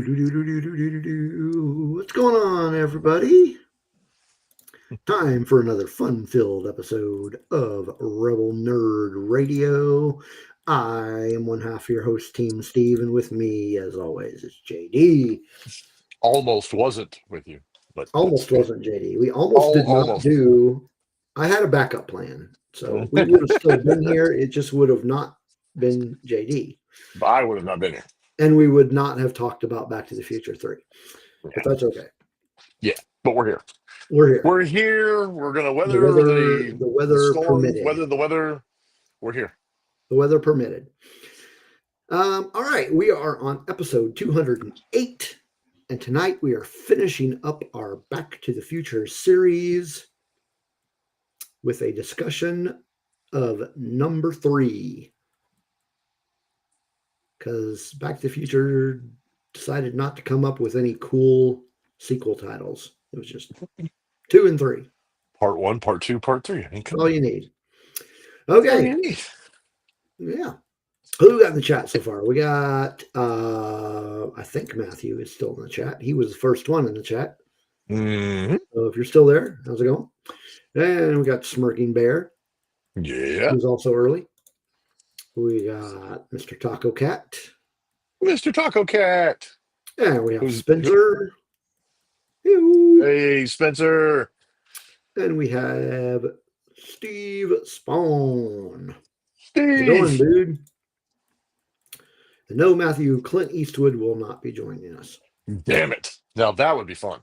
What's going on, everybody? Time for another fun filled episode of Rebel Nerd Radio. I am one half of your host, Team Steve, and with me, as always, is JD. Almost wasn't with you, but that's Almost okay. wasn't JD. We almost did not Almost. do. I had a backup plan, so we would have still been here. It just would have not been JD. But I would have not been here. And we would not have talked about Back to the Future 3. But Yeah. that's okay. Yeah, but we're here. We're here. We're here. We're gonna weather The the weather storm, permitted. weather the weather. We're here. The weather permitted. All right, we are on episode 208, and tonight we are finishing up our Back to the Future series with a discussion of number 3. Because Back to the Future decided not to come up with any cool sequel titles. It was just 2 and 3. Part 1, Part 2, Part 3. That's all you need. All Okay. you need. Yeah. Who got in the chat so far? We got, I think Matthew is still in the chat. He was the first one in the chat. Mm-hmm. So if you're still there, how's it going? And we got Smirking Bear. Yeah. Who's also early. We got Mr. Taco Cat. Mr. Taco Cat. And we have Who's- Spencer. Ew. Hey, Spencer. And we have Steve Spawn. How you doing, Steve. dude? And no, Matthew, Clint Eastwood will not be joining us. Damn it. Now that would be fun.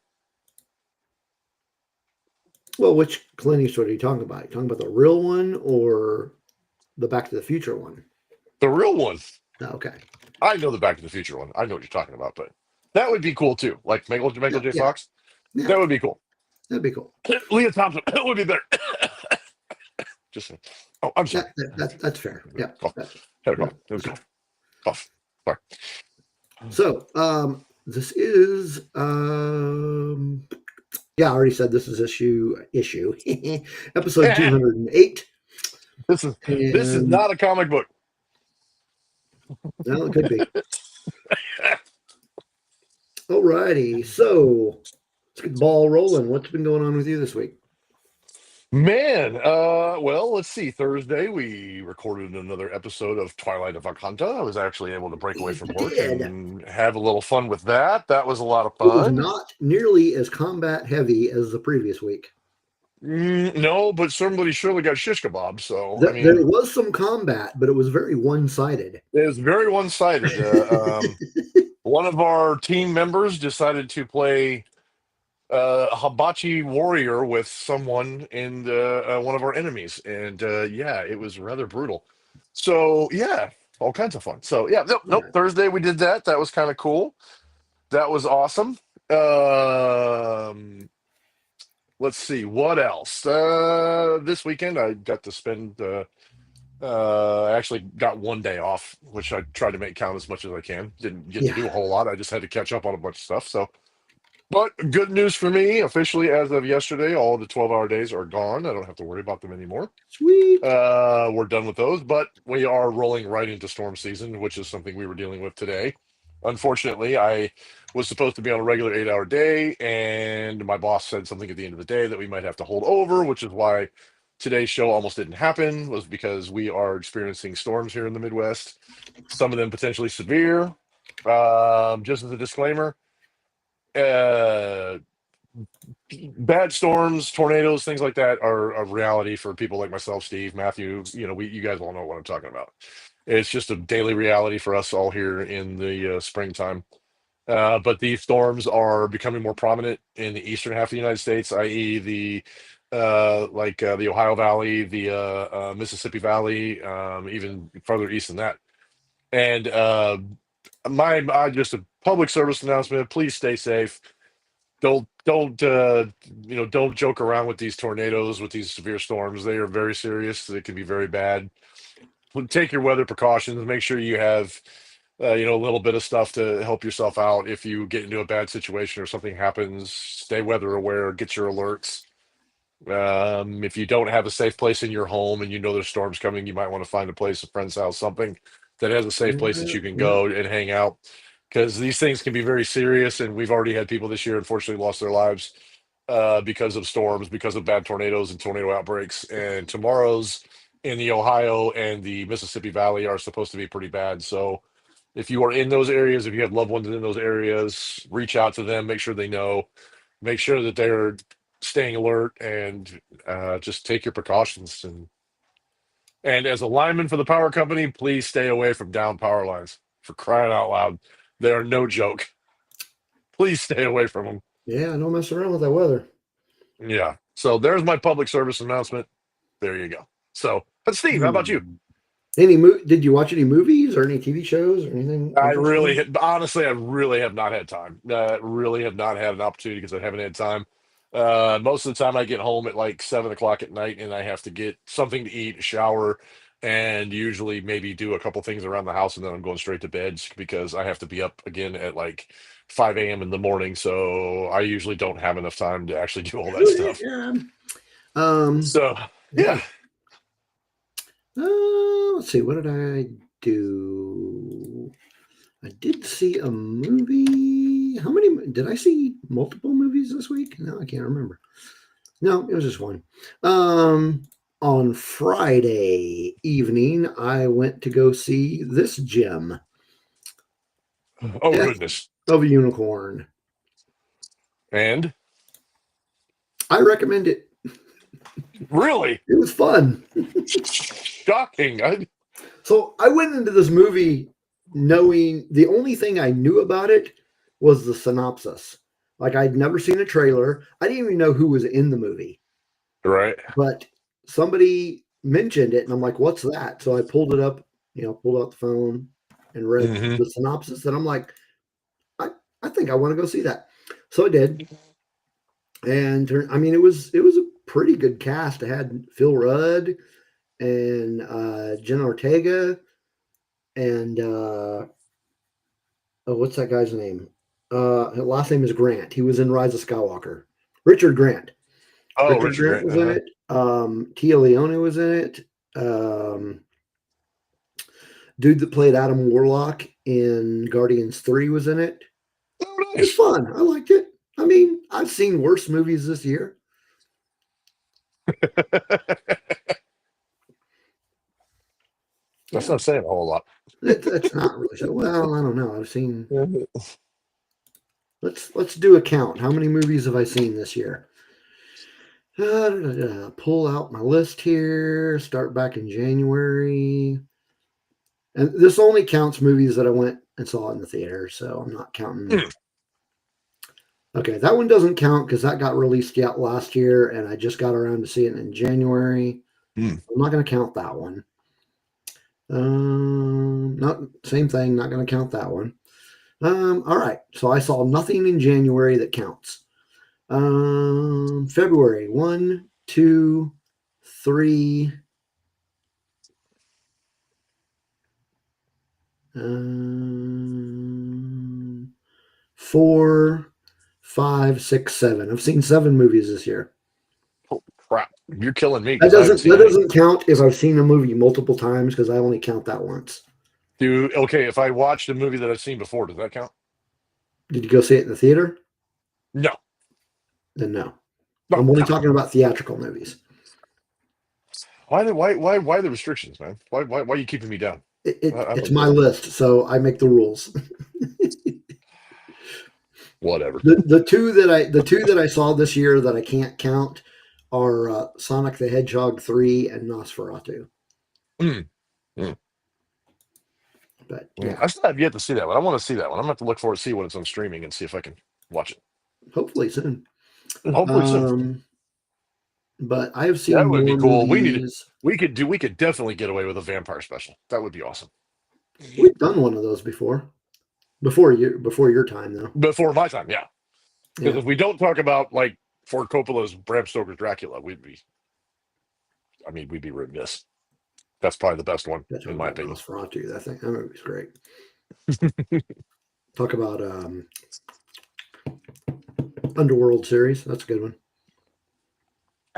Well, which Clint Eastwood are you talking about? Are you talking about the real one or the Back to the Future one? The real one. Oh, okay. I know the Back to the Future one. I know what you're talking about, but that would be cool too. Like Michael J. Yeah. Fox. Yeah. That would be cool. That'd be cool. Leah Thompson would be better. Just saying. Oh, I'm sorry. That's fair. Yeah. Cough. Had a cough. It was cough. Cough. Sorry. So, this is yeah, I already said this is issue episode 208. This is not a comic book. Well, it could be. Alrighty, so let's get the ball rolling. What's been going on with you this week? Man, well, let's see. Thursday we recorded another episode of Twilight of Akanta. I was actually able to break away from work and have a little fun with that. That was a lot of It was fun. not nearly as combat heavy as the previous week. No, but somebody surely got shish kebab. So There was some combat, but it was very one-sided. It was very one-sided. One of our team members decided to play hibachi warrior with someone in one of our enemies, and yeah, it was rather brutal. So yeah, all kinds of fun. So yeah, nope. Thursday we did that. That was kind of cool. That was awesome. Let's see what else. This weekend I got to spend. I actually got one day off, which I tried to make count as much as I can. Didn't get to do a whole lot. I just had to catch up on a bunch of stuff. So. But good news for me, officially as of yesterday, all the 12-hour days are gone. I don't have to worry about them anymore. Sweet. We're done with those, but we are rolling right into storm season, which is something we were dealing with today. Unfortunately, I was supposed to be on a regular 8-hour day, and my boss said something at the end of the day that we might have to hold over, which is why today's show almost didn't happen, was because we are experiencing storms here in the Midwest, some of them potentially severe. Just as a disclaimer, bad storms, tornadoes, things like that are a reality for people like myself, Steve, Matthew. You guys all know what I'm talking about. It's just a daily reality for us all here in the springtime. But these storms are becoming more prominent in the eastern half of the United States, i.e., the Ohio Valley, the Mississippi Valley, even further east than that. And just a public service announcement: please stay safe. Don't joke around with these tornadoes, with these severe storms. They are very serious. They can be very bad. Take your weather precautions. Make sure you have a little bit of stuff to help yourself out if you get into a bad situation or something happens. Stay weather aware. Get your alerts. If you don't have a safe place in your home and you know there's storms coming, you might want to find a place, a friend's house, something that has a safe place that you can go and hang out. because these things can be very serious, and we've already had people this year unfortunately lost their lives because of storms, because of bad tornadoes and tornado outbreaks. And tomorrow's in the Ohio and the Mississippi Valley are supposed to be pretty bad. So if you are in those areas, if you have loved ones in those areas, reach out to them, make sure they know, make sure that they're staying alert, and just take your precautions. And as a lineman for the power company, please stay away from down power lines. For crying out loud, they are no joke. Please stay away from them. Yeah, don't mess around with that weather. Yeah. So there's my public service announcement. There you go. So, but Steve, how about you? Did you watch any movies or any TV shows or anything I really, interesting? honestly, I really have not had time. Really have not had an opportunity because I haven't had time. Most of the time, I get home at like 7 o'clock at night, and I have to get something to eat, shower, and usually maybe do a couple things around the house, and then I'm going straight to bed because I have to be up again at like 5 a.m. in the morning. So I usually don't have enough time to actually do all that stuff. Yeah. Um, So yeah. yeah. Let's see. What did I do? I did see a movie. How many did I see? Multiple movies this week? No, I can't remember. No, it was just one. On Friday evening, I went to go see this gem, Oh Death goodness. of a Unicorn. And I recommend it. really It was fun. shocking. So I went into this movie knowing the only thing I knew about it was the synopsis. Like I'd never seen a trailer. I didn't even know who was in the movie, Right. but somebody mentioned it, and I'm like, "What's that?" So I pulled it up, pulled out the phone and read Hmm. the synopsis, and I'm like, "I think I want to go see that." So I did, and I mean, it was a pretty good cast. I had Phil Rudd and Jen Ortega and what's that guy's name? His last name is Grant. He was in Rise of Skywalker. Richard Grant. Oh, Richard Richard Grant Grant. was in Uh-huh. it. Tia Leone was in it. Um, dude that played Adam Warlock in Guardians 3 was in it. Oh, It was nice. fun. I liked it. I mean, I've seen worse movies this year. That's Yeah, not saying a whole lot. that's not really so. Well, I don't know. I've seen. Let's do a count. How many movies have I seen this year? Pull out my list here. Start back in January. And this only counts movies that I went and saw in the theater, so I'm not counting. Hmm. Okay, that one doesn't count because that got released yet last year, and I just got around to see it in January. Hmm. I'm not going to count that one. Not same thing. Not going to count that one. All right. So I saw nothing in January that counts. February 1, 2, 3. 4, 5, 6, 7. I've seen 7 movies this year. Holy crap. You're killing me That because I haven't doesn't seen that any. doesn't count if I've seen a movie multiple times because I only count that once. Okay, if I watched a movie that I've seen before, does that count? Did you go see it in the theater? No. Then no. No, I'm only no. talking about theatrical movies. Why the restrictions, man? Why are you keeping me down? I It's don't my get it. list, so I make the rules. Whatever. The two that I saw this year that I can't count are Sonic the Hedgehog 3 and Nosferatu. Mm, mm. But Yeah, yeah, I still have yet to see that one. I want to see that one. I'm gonna have to look forward to see when it's on streaming and see if I can watch it. hopefully soon. And hopefully soon. But I have That seen would be more cool. movies. We could definitely get away with a vampire special. That would be awesome. We've done one of those before your time though. Before my time, yeah. Because Yeah, if we don't talk about like Ford Coppola's Bram Stoker's Dracula, we'd be remiss. That's probably the best one, that's in talking my about opinion. Nosferatu. That movie's great. Talk about Underworld series. That's a good one.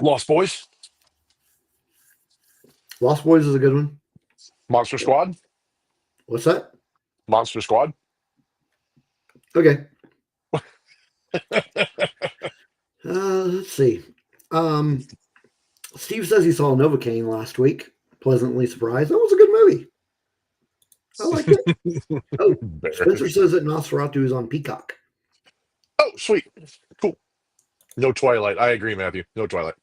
Lost Boys, Lost Boys is a good one. Monster Squad, What's that? Monster Squad. Okay. Let's see. Um, Steve says he saw Novocaine last week. Pleasantly surprised. That was a good movie. I liked it. Oh, Spencer Bears. says that Nosferatu is on Peacock. Oh, sweet. Cool. No Twilight. I agree, Matthew. No Twilight.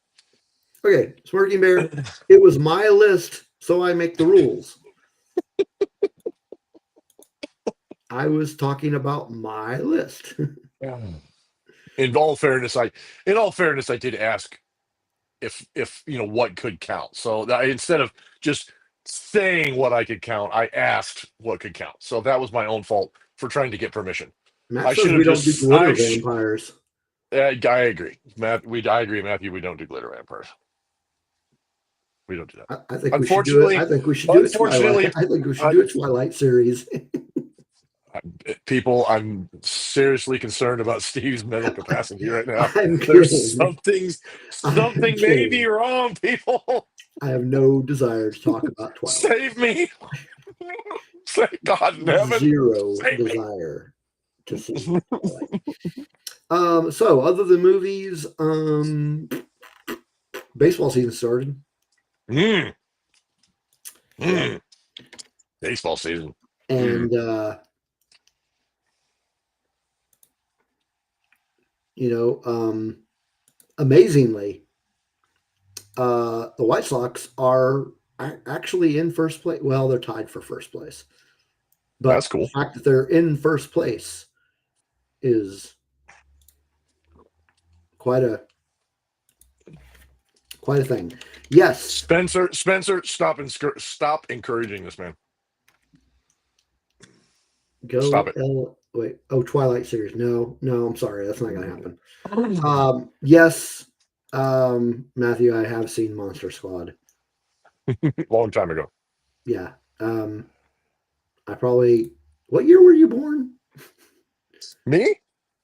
Okay, Smirking Bear. It was my list, so I make the rules. I was talking about my list. In all fairness, I did ask if what could count. So instead of just saying what I could count, I asked what could count. So that was my own fault for trying to get permission. Matt I says should we have don't do just. glitter vampires. I agree, Matt. I agree, Matthew. We don't do glitter vampires. We don't do that. I think we should do it. I Unfortunately, think we should do a Twilight. unfortunately, I think we should I, do a Twilight series. people, I'm seriously concerned about Steve's mental capacity right now. I'm There's kidding. I'm something may be kidding. wrong, people. I have no desire to talk about Twilight. Save me. Thank God in heaven. Zero Save me. desire to see Twilight. So other than movies, baseball season started. Mm. Yeah. Baseball season. And amazingly, the White Sox are actually in first place. Well, they're tied for first place, but That's cool. the fact that they're in first place is quite a thing. Yes, Spencer, stop encouraging this man. go. Stop it. Wait. Oh, Twilight series. No, I'm sorry. That's not going to happen. Yes, Matthew, I have seen Monster Squad. Long time ago. Yeah. I probably. What year were you born? Me?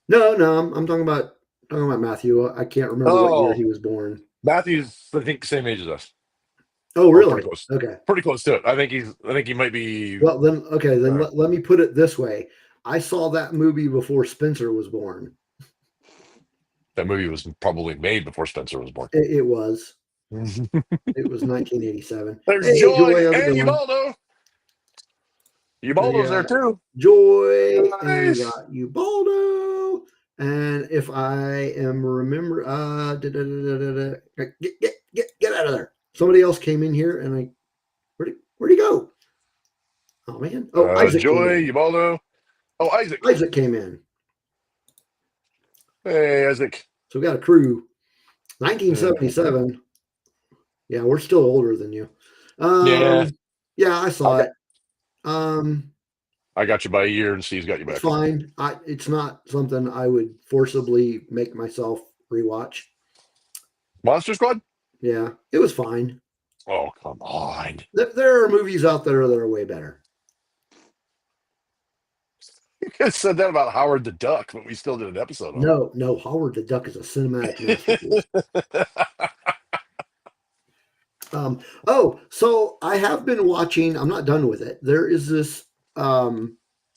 No. I'm talking about Matthew. I can't remember what year he was born. Matthew's, I think, same age as us. Oh, really? Pretty close. Okay. Pretty close to it. I think he might be. Well, then, okay. Then let me put it this way. I saw that movie before Spencer was born. That movie was probably made before Spencer was born. It was. It was 1987. There's Hey, Joy. how's it Hey, going? Ubaldo. Ubaldo's there too. Joy, Nice. and we got Ubaldo. And if I am remember, get out of there. Somebody else came in here, and where'd he go? Oh man! Oh, Isaac Joy, came in. Ubaldo. Oh, Isaac. Isaac came in. Hey, Isaac. So we got a crew. 1977. Yeah, we're still older than you. Yeah. Yeah, I saw it. I got you by a year, and Steve's got you back. It's fine. It's not something I would forcibly make myself rewatch. Monster Squad? Yeah, it was fine. Oh, come on. There are movies out there that are way better. You could have said that about Howard the Duck, but we still did an episode on it. No, Howard the Duck is a cinematic masterpiece. So I have been watching, I'm not done with it. There is this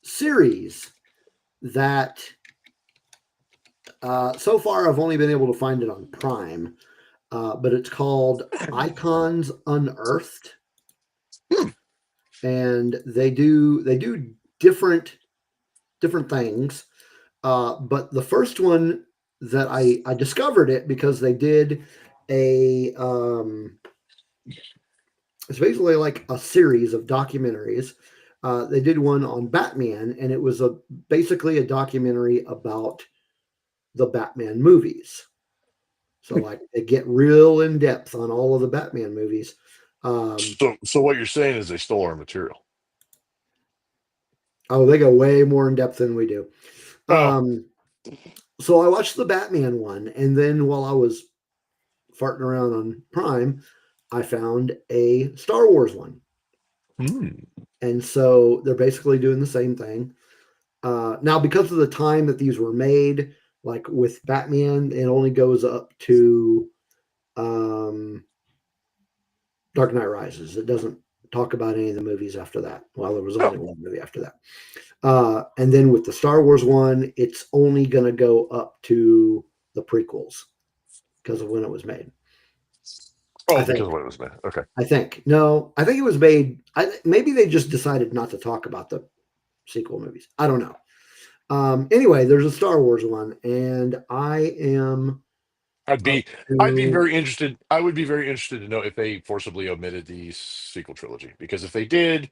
series that so far I've only been able to find it on Prime, but it's called Icons Unearthed. And they do different things. But the first one that I discovered it because they did it's basically like a series of documentaries. They did one on Batman, and it was basically a documentary about the Batman movies. So like they get real in depth on all of the Batman movies. So what you're saying is they stole our material. Oh, they go way more in depth than we do. So I watched the Batman one, and then while I was farting around on Prime, I found a Star Wars one. And so they're basically doing the same thing. Now, because of the time that these were made, like with Batman, it only goes up to Dark Knight Rises. It doesn't talk about any of the movies after that. Well, there was Oh, only one movie after that. And then with the Star Wars one, it's only going to go up to the prequels because of when it was made. oh, I because think. of what it was made. Okay. I think. No, I think it was made. Maybe they just decided not to talk about the sequel movies. I don't know. Anyway, there's a Star Wars one, and I am I'd up be I'd be to. very interested. I would be very interested to know if they forcibly omitted the sequel trilogy. Because if they did,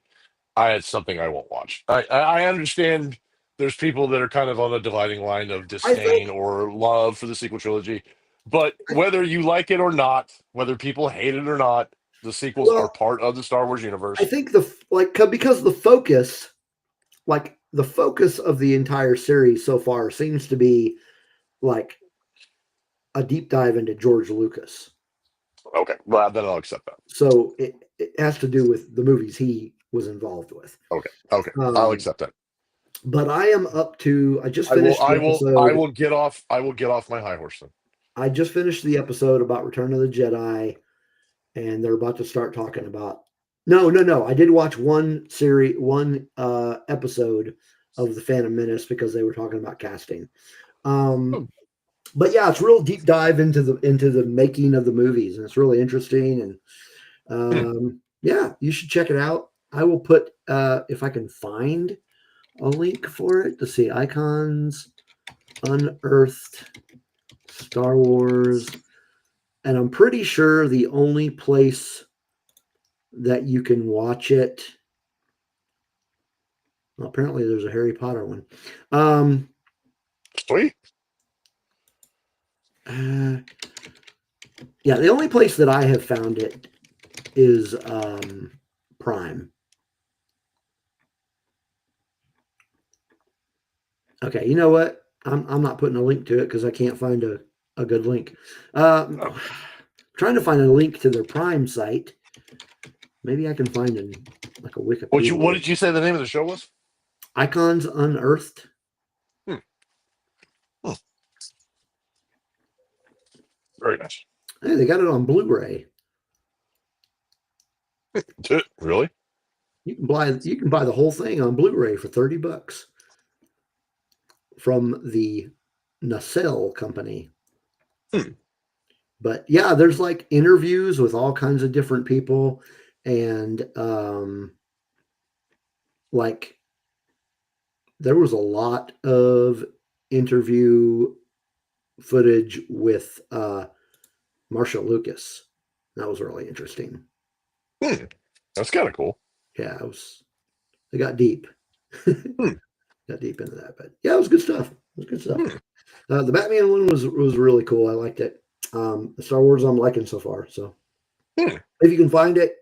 it's something I won't watch. I understand there's people that are kind of on the dividing line of I think. disdain or love for the sequel trilogy. But whether you like it or not, whether people hate it or not, the sequels are Well, part of the Star Wars I universe. think because the focus of the entire series so far seems to be like a deep dive into George Lucas. Okay, well then I'll accept that. So it has to do with the movies he was involved with. Okay, okay, I'll Um, accept that. but I am up to. I just I will, finished the I will, I episode. will get off. I will get off my high horse then. I just finished the episode about Return of the Jedi, and they're about to start talking about. No, no, no. I did watch one episode of the Phantom Menace because they were talking about casting. Um, Hmm. but yeah, it's real deep dive into the making of the movies, and it's really interesting. And Hmm. yeah, you should check it out. I will put if I can find a link for it to see icons unearthed Star Wars, and I'm pretty sure the only place that you can watch it. Well, apparently, there's a Harry Potter one. Um, Sweet. uh, yeah, the only place that I have found it is Prime. Okay, you know what? I'm not putting a link to it because I can't find a good link. Oh. Trying to find a link to their Prime site. Maybe I can find like a What Wikipedia. did you say the name of the show was? Icons Unearthed. Hmm. Hmm. Very nice. Hey, they got it on Blu-ray. Really? You can buy the whole thing on Blu-ray for $30 from the Nacelle company. Hmm. But yeah, there's like interviews with all kinds of different people, and like there was a lot of interview footage with Marshall Lucas. That was really interesting. Hmm. That's kind of cool. Yeah, it got deep. Hmm. Got deep into that, but yeah, it was good stuff. It was good stuff. Hmm. The Batman one was really cool. I liked it. The Star Wars I'm liking so far. So Hmm. if you can find it,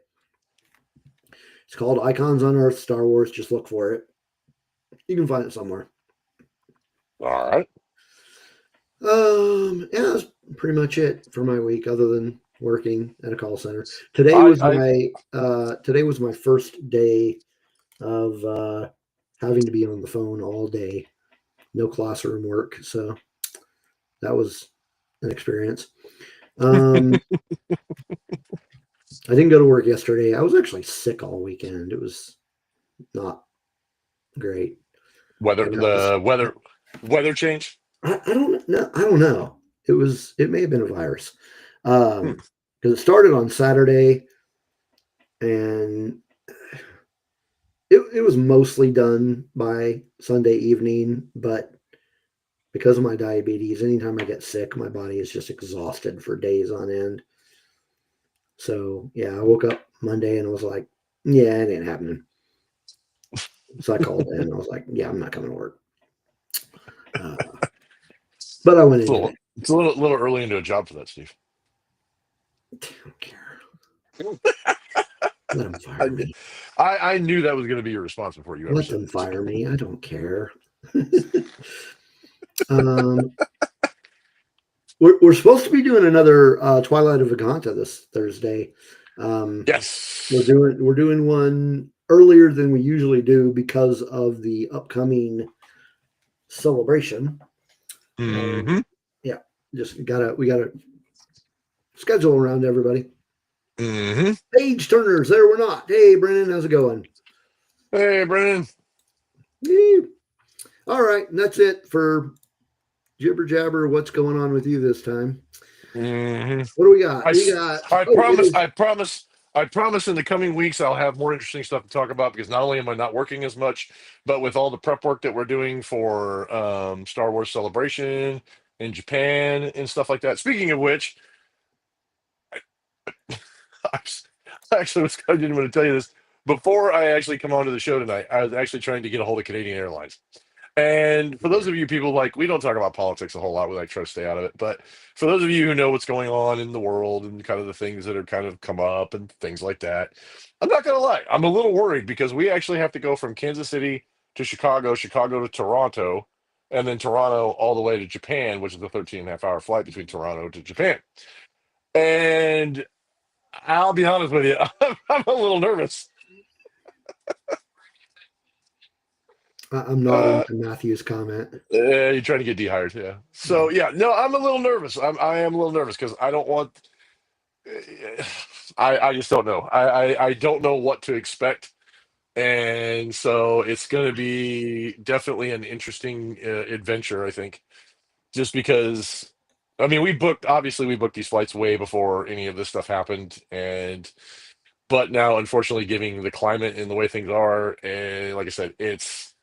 it's called Icons on Earth Star Wars. Just look for it. You can find it somewhere. All right. Yeah, that's pretty much it for my week, other than working at a call center. Today I was I my first day of having to be on the phone all day. No classroom work, so that was an experience. Um, I didn't go to work yesterday. I was actually sick all weekend. It was not great. weather I got this. the weather change. I don't know. I don't know. It may have been a virus. Hmm. Because it started on Saturday, and it was mostly done by Sunday evening. But because of my diabetes, anytime I get sick, my body is just exhausted for days on end. So yeah, I woke up Monday and I was like, yeah, it ain't happening. So I called in. I was like, yeah, I'm not coming to work. Uh, but I went anyway. It's a little early into a job for that, Steve. I don't care. Let them I fire me. I knew that was going to be your response before you ever Let said them it. So. fire me. I don't care. um, we're supposed to be doing another Twilight of Vaganta this Thursday. We're Yes. doing one earlier than we usually do because of the upcoming celebration. Hmm. Yeah, we gotta schedule around everybody. Hmm. Page turners, there we're not. Hey, Brennan, how's it going? Hey, Brennan. Woo. All right, and that's it for jibber jabber. What's going on with you this time? Hmm. What do we got? I, We s- got, I oh, it promise, is, I promise, I promise in the coming weeks I'll have more interesting stuff to talk about because not only am I not working as much, but with all the prep work that we're doing for Star Wars Celebration in Japan and stuff like that. Speaking of which, I s- I didn't want to tell you this. Before I actually come onto the show tonight, I was actually trying to get a hold of Canadian Airlines. And for those of you people like, we don't talk about politics a whole lot. We like try to stay out of it. But for those of you who know what's going on in the world and kind of the things that are kind of come up and things like that, I'm not going to lie. I'm a little worried because we actually have to go from Kansas City to Chicago, Chicago to Toronto, and then Toronto all the way to Japan, which is a 13 and a half hour flight between Toronto to Japan. And I'll be honest with you, I'm a little nervous. I'm nodding Uh, to Matthew's comment. you're trying to get dehired, yeah. Yeah. So yeah, no, I'm a little nervous. I am a little nervous because I don't want. I just don't know. I don't know what to expect, and so it's going to be definitely an interesting adventure. I think just because. I mean, we booked these flights way before any of this stuff happened, and but now, unfortunately, given the climate and the way things are, and like I said, it's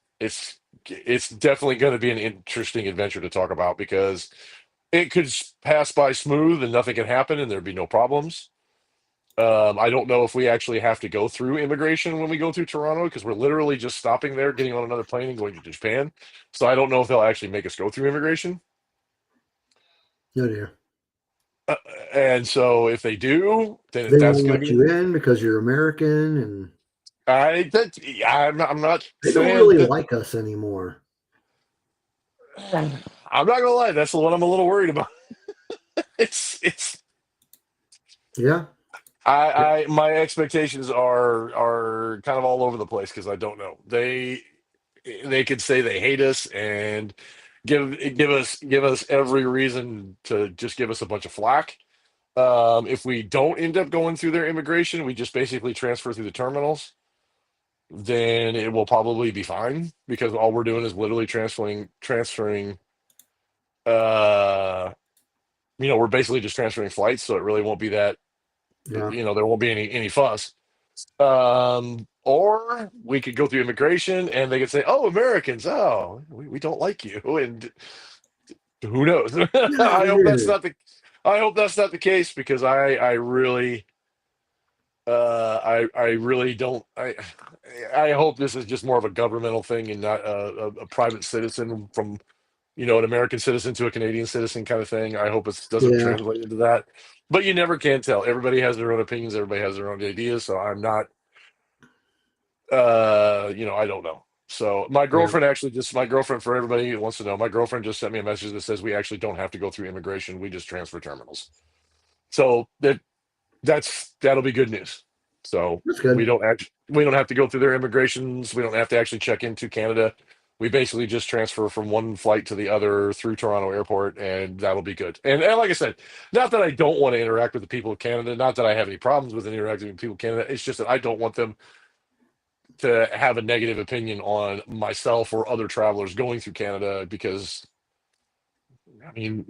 it's definitely going to be an interesting adventure to talk about because it could pass by smooth and nothing can happen and there'd be no problems. I don't know if we actually have to go through immigration when we go through Toronto because we're literally just stopping there, getting on another plane and going to Japan. So I don't know if they'll actually make us go through immigration. No, dear. Uh, and so if they do, then They that's won't going to let be. you in because you're American and I'm not they don't saying really that. like us anymore. I'm not gonna lie, that's the one I'm a little worried about. It's Yeah. my expectations are kind of all over the place because I don't know. They could say they hate us and give us every reason to just give us a bunch of flack. If we don't end up going through their immigration, we just basically transfer through the terminals, then it will probably be fine because all we're doing is literally transferring uh we're basically just transferring flights, so it really won't be that, Yeah. there won't be any fuss. Or we could go through immigration and they could say, "Oh, Americans, oh, we don't like you," and who knows? Yeah. I hope that's not the, I hope that's not the case because I really, I really don't. I hope this is just more of a governmental thing and not a private citizen from an American citizen to a Canadian citizen kind of thing. I hope it doesn't Yeah. translate into that. But you never can tell. Everybody has their own opinions. Everybody has their own ideas. So I'm not, I don't know. So Yeah. my girlfriend, for everybody who wants to know, my girlfriend just sent me a message that says we actually don't have to go through immigration. We just transfer terminals. So that'll be good news. So That's good. we don't have to go through their immigrations. We don't have to actually check into Canada. We basically just transfer from one flight to the other through Toronto Airport, and that'll be good. And like I said, not that I don't want to interact with the people of Canada, not that I have any problems with interacting with people of Canada. It's just that I don't want them to have a negative opinion on myself or other travelers going through Canada because I mean,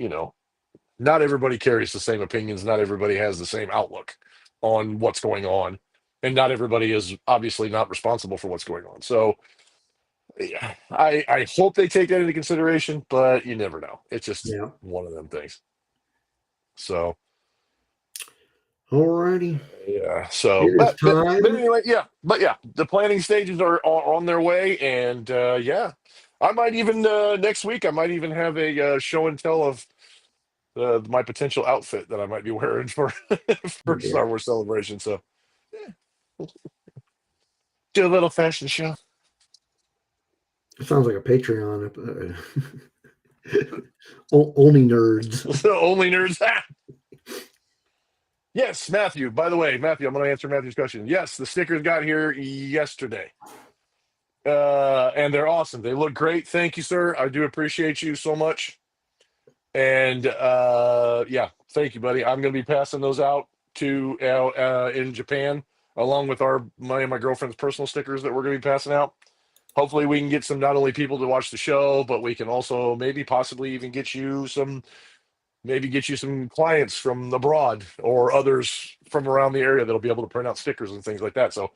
not everybody carries the same opinions. Not everybody has the same outlook on what's going on. And not everybody is obviously not responsible for what's going on. So yeah, I hope they take that into consideration, but you never know. It's just Yeah. one of them things. So Alrighty. yeah. So It is but time. anyway, yeah. But yeah, the planning stages are on their way, and yeah, I might even next week I might even have a show and tell of my potential outfit that I might be wearing for Oh for Star dear. Wars Celebration. So yeah, do a little fashion show. It sounds like a Patreon. Only nerds. Only nerds. Ah! Yes, Matthew. By the way, Matthew, I'm going to answer Matthew's question. Yes, the stickers got here yesterday, and they're awesome. They look great. Thank you, sir. I do appreciate you so much. And yeah, thank you, buddy. I'm going to be passing those out. to in Japan, along with my and my girlfriend's personal stickers that we're going to be passing out. Hopefully, we can get some not only people to watch the show, but we can also maybe possibly even get you some clients from abroad or others from around the area that'll be able to print out stickers and things like that. So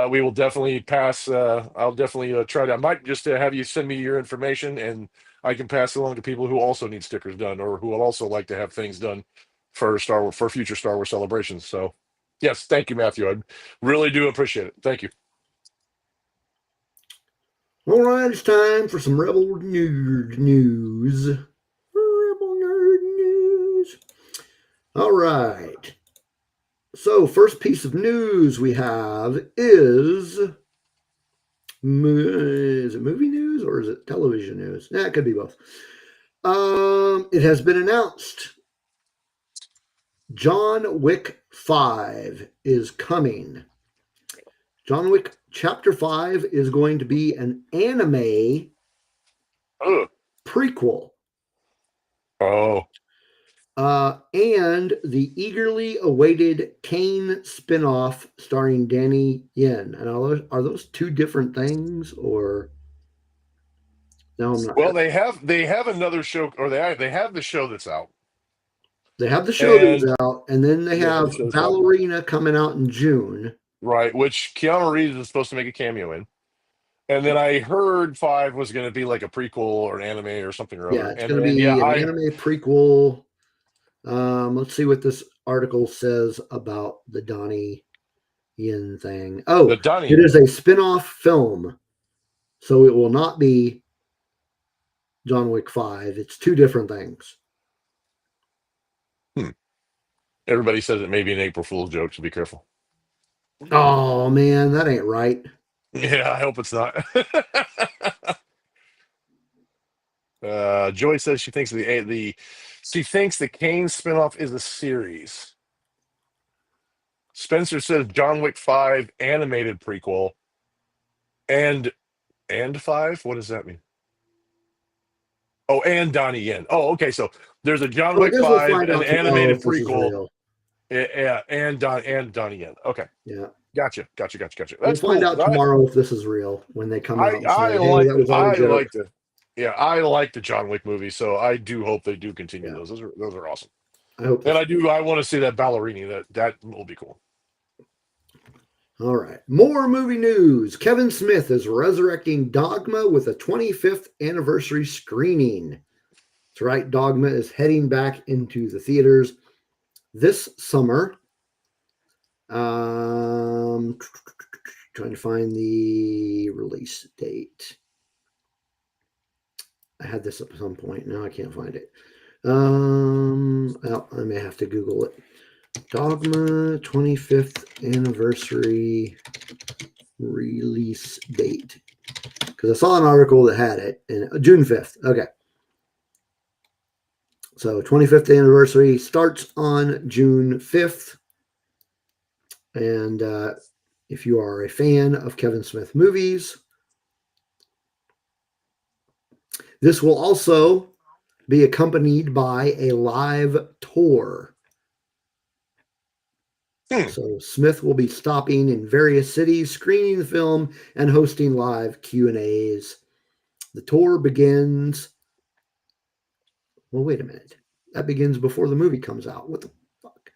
we will definitely pass. I'll definitely try to. I might just have you send me your information, and I can pass it along to people who also need stickers done or who would also like to have things done for for future Star Wars celebrations. So, yes, thank you, Matthew. I really do appreciate it. Thank you. All right, it's time for some Rebel Nerd news. Rebel Nerd news. All right. So, first piece of news we have is it movie news or is it television news? It could be both. It has been announced John Wick 5 is coming. John Wick Chapter 5 is going to be an anime prequel. Oh. And the eagerly awaited Kane spinoff starring Danny Yen. And are those two different things, or no? I'm not. Well, they have another show, or they have the show that's out. They have the show that's out, and then they have Ballerina coming out in June. Right, which Keanu Reeves is supposed to make a cameo in. And then I heard 5 was going to be like a prequel or an anime or something or other. Yeah, it's going to be an anime prequel. Let's see what this article says about the Donnie Yen thing. Oh, it is a spin-off film, so it will not be John Wick 5. It's two different things. Everybody says it may be an April Fool's joke, so be careful. Oh, man, that ain't right. Yeah, I hope it's not. Joy says she thinks the Kane spinoff is a series. Spencer says John Wick 5 animated prequel. And 5? What does that mean? Oh, and Donnie Yen. Oh, okay. So there's a John Wick 5, an animated prequel. Yeah, and Donnie Yen. Okay. Yeah. Gotcha. That's we'll find out tomorrow if this is real when they come out. I like the John Wick movie, so I do hope they do continue those. Those are awesome. I hope. And I want to see that Ballerini. That will be cool. All right. More movie news. Kevin Smith is resurrecting Dogma with a 25th anniversary screening. That's right. Dogma is heading back into the theaters this summer. Trying to find the release date. I had this at some point. Now I can't find it. Well, I may have to Google it. Dogma 25th anniversary release date. Because I saw an article that had it in June 5th. Okay. So 25th anniversary starts on June 5th. And if you are a fan of Kevin Smith movies, this will also be accompanied by a live tour. So Smith will be stopping in various cities, screening the film, and hosting live Q&As. The tour begins... Well, wait a minute. That begins before the movie comes out. What the fuck?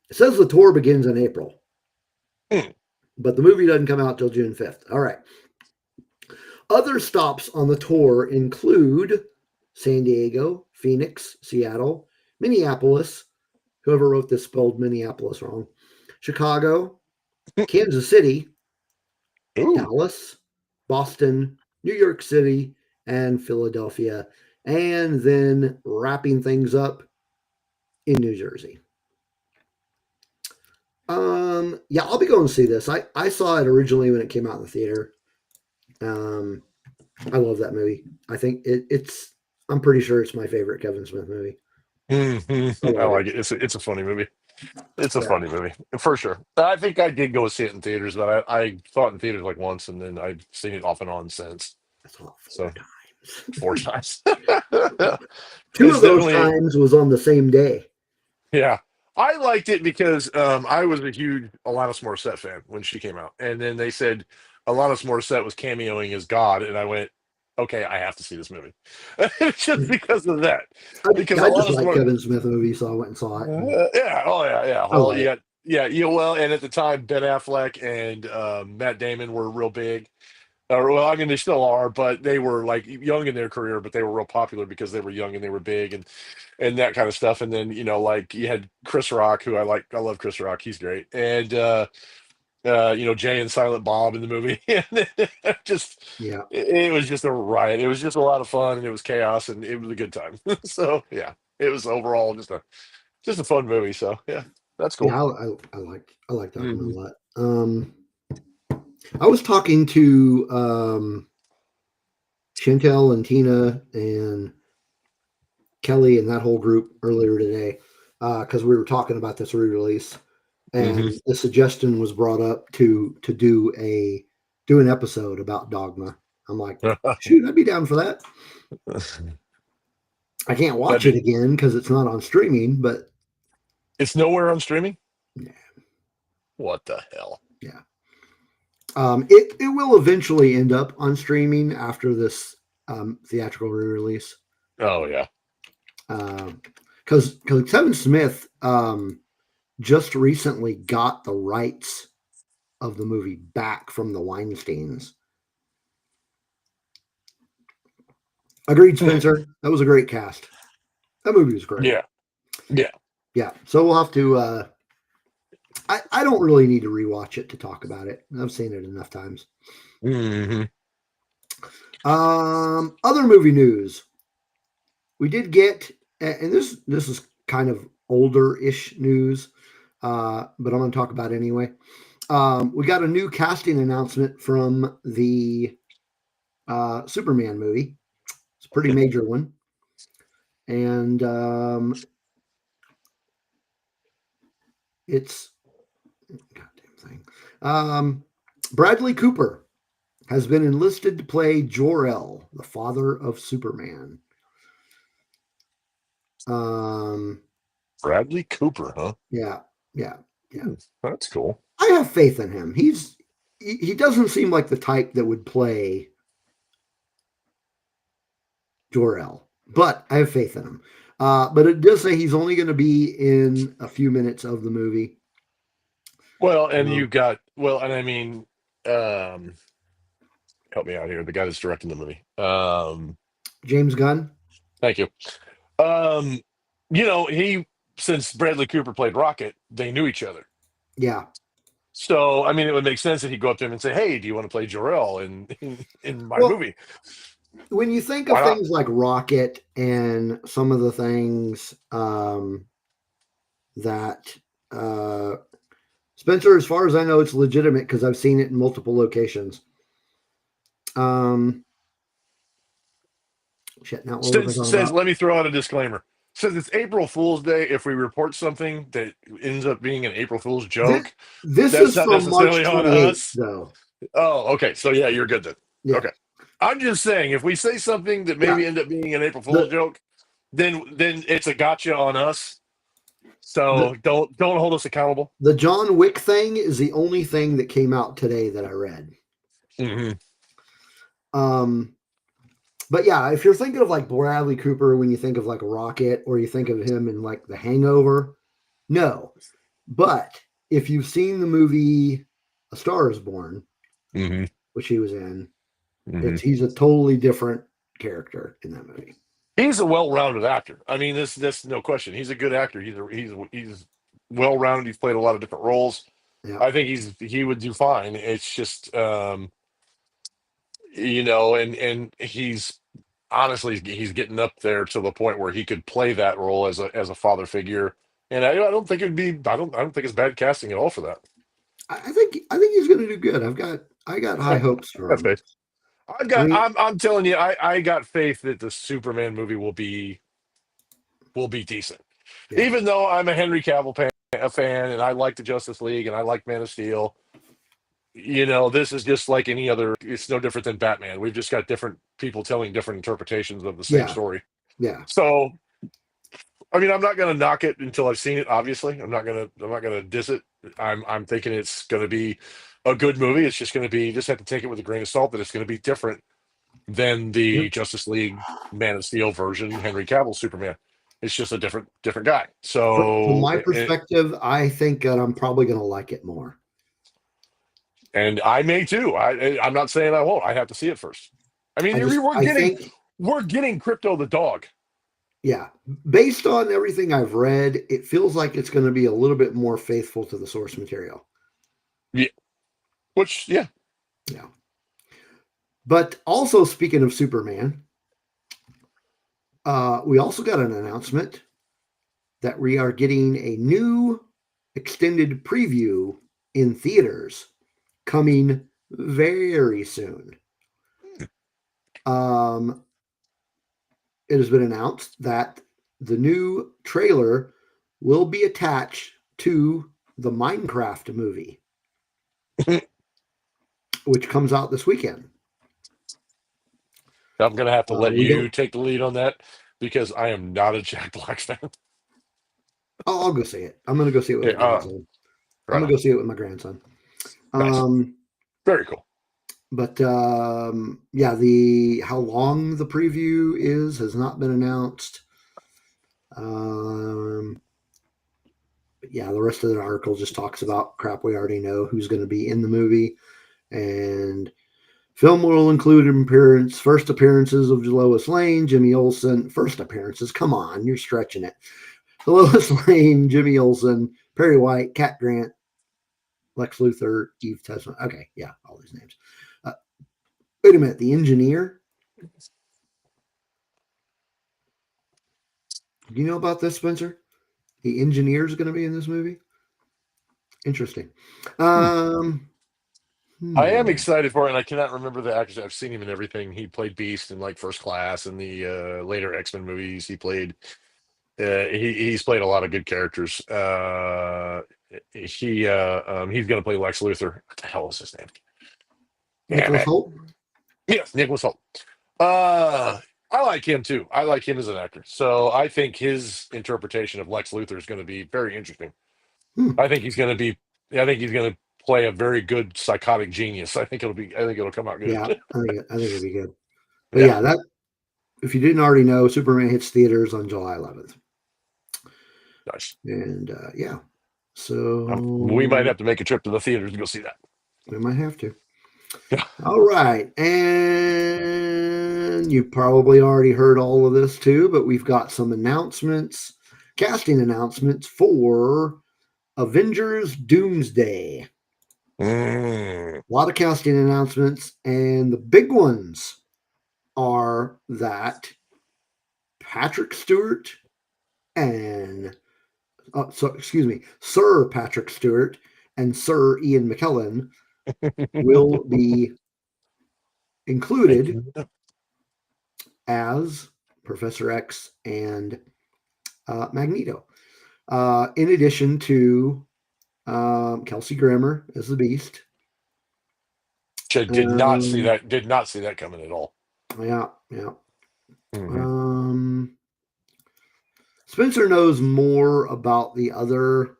It says the tour begins in April. But the movie doesn't come out till June 5th. All right. Other stops on the tour include San Diego, Phoenix, Seattle, Minneapolis. Whoever wrote this spelled Minneapolis wrong. Chicago, Kansas City, Dallas, Boston, New York City, and Philadelphia. And then wrapping things up in New Jersey. Yeah, I'll be going to see this. I saw it originally when it came out in the theater. I love that movie. I think I'm pretty sure it's my favorite Kevin Smith movie. I like it. It's a funny movie. It's a funny movie for sure. I think I did go see it in theaters, but I saw it in theaters like once, and then I've seen it off and on since. I saw it 4 times. 4 times. Two It's of those definitely, times was on the same day. yeah. I liked it because I was a huge Alanis Morissette fan when she came out, and then they said Alanis Morissette was cameoing as God, and I went, okay, I have to see this movie, just because of that. Because I just Alanis like Mor, Kevin Smith movies, so I went and saw it. And yeah, oh yeah, yeah. I Well, love you it. got yeah, you well, and at the time, Ben Affleck and Matt Damon were real big. Or, well, I mean, they still are, but they were like young in their career, but they were real popular because they were young and they were big and that kind of stuff. And then like you had Chris Rock, who I like. I love Chris Rock. He's great. And Jay and Silent Bob in the movie. And just Yeah. it was just a riot. It was just a lot of fun and it was chaos and it was a good time. So yeah, it was overall just a fun movie. So yeah, that's cool. Yeah, I like that one a Hmm. lot. I was talking to Chantel and Tina and Kelly and that whole group earlier today because we were talking about this re-release, Hmm. and the suggestion was brought up to do an episode about Dogma. I'm like, shoot, I'd be down for that. I can't That'd watch it be. again because it's not on streaming, but It's nowhere on streaming. yeah, What the hell? yeah. It will eventually end up on streaming after this theatrical re-release. Oh yeah. Because Kevin Smith just recently got the rights of the movie back from the Weinsteins. Agreed, Spencer. That was a great cast. That movie was great. Yeah. Yeah. Yeah. So we'll have to. I don't really need to rewatch it to talk about it. I've seen it enough times. Hmm. Other movie news. We did get, and this is kind of older-ish news, but I'm going to talk about it anyway. We got a new casting announcement from the Superman movie. It's a pretty major one, and it's goddamn thing. Bradley Cooper has been enlisted to play Jor-El, the father of Superman. Um, Bradley Cooper, huh? yeah, yeah, yeah. Hmm, that's cool. I have faith in him. He doesn't seem like the type that would play Jor-El, but I have faith in him. But it does say he's only going to be in a few minutes of the movie. Well, and Um, you got well, and I mean, um, help me out here. The guy that's directing the movie. James Gunn. Thank you. Um, he since Bradley Cooper played Rocket, they knew each other. Yeah. So I mean, it would make sense that he'd go up to him and say, "Hey, do you want to play Jor-El in my Well, movie?" when you think of Why not? things like Rocket and some of the things that Spencer, as far as I know, it's legitimate because I've seen it in multiple locations. Um, shit. Now what was I talking Says, about? let me throw out a disclaimer. Says it's April Fool's Day. If we report something that ends up being an April Fool's This joke, this that's is not from March necessarily on 28th, us. though. Oh, okay. So yeah, you're good then. Yeah, Okay. I'm just saying, if we say something that yeah. maybe end up being an April Fool's The joke, then it's a gotcha on us. the So don't hold us accountable. the John Wick thing is the only thing that came out today that I read. Hmm. Um, but yeah, if you're thinking of like Bradley Cooper when you think of like Rocket, or you think of him in like The Hangover, no. But if you've seen the movie A Star Is Born, Hmm. which he was in, Hmm. it's he's a totally different character in that movie. He's a well-rounded actor. I mean, this no question. He's a good actor. He's well-rounded. He's played a lot of different roles. Yeah, I think he would do fine. It's just and he's honestly he's getting up there to the point where he could play that role as a father figure. And I don't think it'd be I don't think it's bad casting at all for that. I think he's going to do good. I got high Yeah, hopes I for got him. faith. I mean, I'm telling you, I got faith that the Superman movie will be decent. yeah, Even though I'm a Henry Cavill a fan and I like the Justice League and I like Man of Steel, this is just like any other. It's no different than Batman. We've just got different people telling different interpretations of the same yeah, story. yeah. So. I mean, I'm not going to knock it until I've seen it. Obviously, I'm not gonna diss it. I'm thinking it's going to be a good movie. It's just going to be, you just have to take it with a grain of salt that it's going to be different than Yep. the Justice League Man of Steel version, Henry Cavill Superman. It's just a different guy. From So, my perspective, I think that I'm probably going to like it more. and I may too. I'm not saying I won't. I have to see it first. I mean, I think, we're getting Crypto the dog. yeah, based on everything I've read, it feels like it's going to be a little bit more faithful to the source material. Yeah, which yeah. Yeah. But also, speaking of Superman, we also got an announcement that we are getting a new extended preview in theaters coming very soon. Um, it has been announced that the new trailer will be attached to the Minecraft movie, which comes out this weekend. I'm gonna have to let We you don't. take the lead on that because I am not a Jack Black fan. I'll go see it. I'm going to go see it with Yeah, my grandson. I'm right going on. to go see it with my grandson. Nice, Um, very cool. but yeah, the how long the preview is has not been announced. Um, but yeah, the rest of the article just talks about crap we already know who's going to be in the movie, and film will include first appearances of Lois Lane, Jimmy Olsen. First appearances, come on, you're stretching it. Lois Lane, Jimmy Olsen, Perry White, Cat Grant, Lex Luthor, Eve Tesman. Okay, yeah, all these names. Uh, Wait a minute, the engineer. Do you know about this, Spencer? The engineer is going to be in this movie. Interesting. Hmm. Um, I am hmm. excited for it, and I cannot remember the actor. I've seen him in everything. He played Beast in like First Class and the later X-Men movies. He played. He's played a lot of good characters. He's going to play Lex Luthor. What the hell is his name? Damn Nicholas it! Holt. Yes, Nicholas Hoult. I like him too. I like him as an actor. So I think his interpretation of Lex Luthor is going to be very interesting. Hmm. I think he's going to be. I think he's going to play a very good psychotic genius. I think it'll be. I think it'll come out good. Yeah, I think it'd be good. But Yeah, yeah, that if you didn't already know, Superman hits theaters on July 11th, nice. and yeah, We might so have to make a trip to the theaters to go see that. we might have to. Yeah. All right, and you probably already heard all of this too, but we've got some announcements, casting announcements for Avengers Doomsday. Mm. A lot of casting announcements, and the big ones are that Patrick Stewart and excuse me, Sir Patrick Stewart and Sir Ian McKellen will be Thank included you. as Professor X and Magneto. In addition to Kelsey Grammer as the Beast. Did not see Um, that. Did not see that coming at all. yeah, yeah. Hmm. Um, Spencer knows more about the other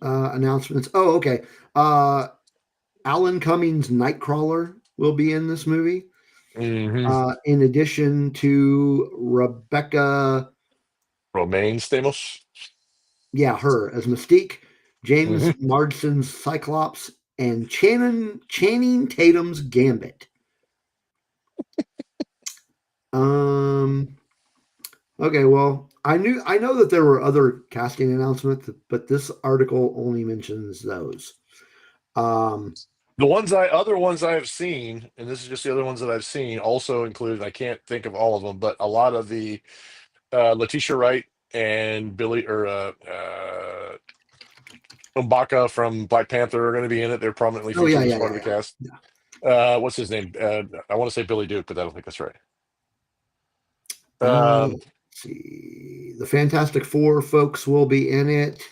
announcements. Oh, okay. Alan Cummings' Nightcrawler will be in this movie. Hmm. In addition to Rebecca, Romaine Stamos. yeah, her as Mystique, James Hmm. Marsden's Cyclops, and Channing Tatum's Gambit. Um. Okay. Well, I know that there were other casting announcements, but this article only mentions those. Um. The other ones I have seen, and this is just the other ones that I've seen, also include. I can't think of all of them, but a lot of the Letitia Wright and Billy or M'Baka from Black Panther are going to be in it. They're prominently Oh yeah, featured as yeah, part yeah, of the yeah. cast. Yeah. What's his name? I want to say Billy Duke, but I don't think that's right. Let's see. The Fantastic Four folks will be in it.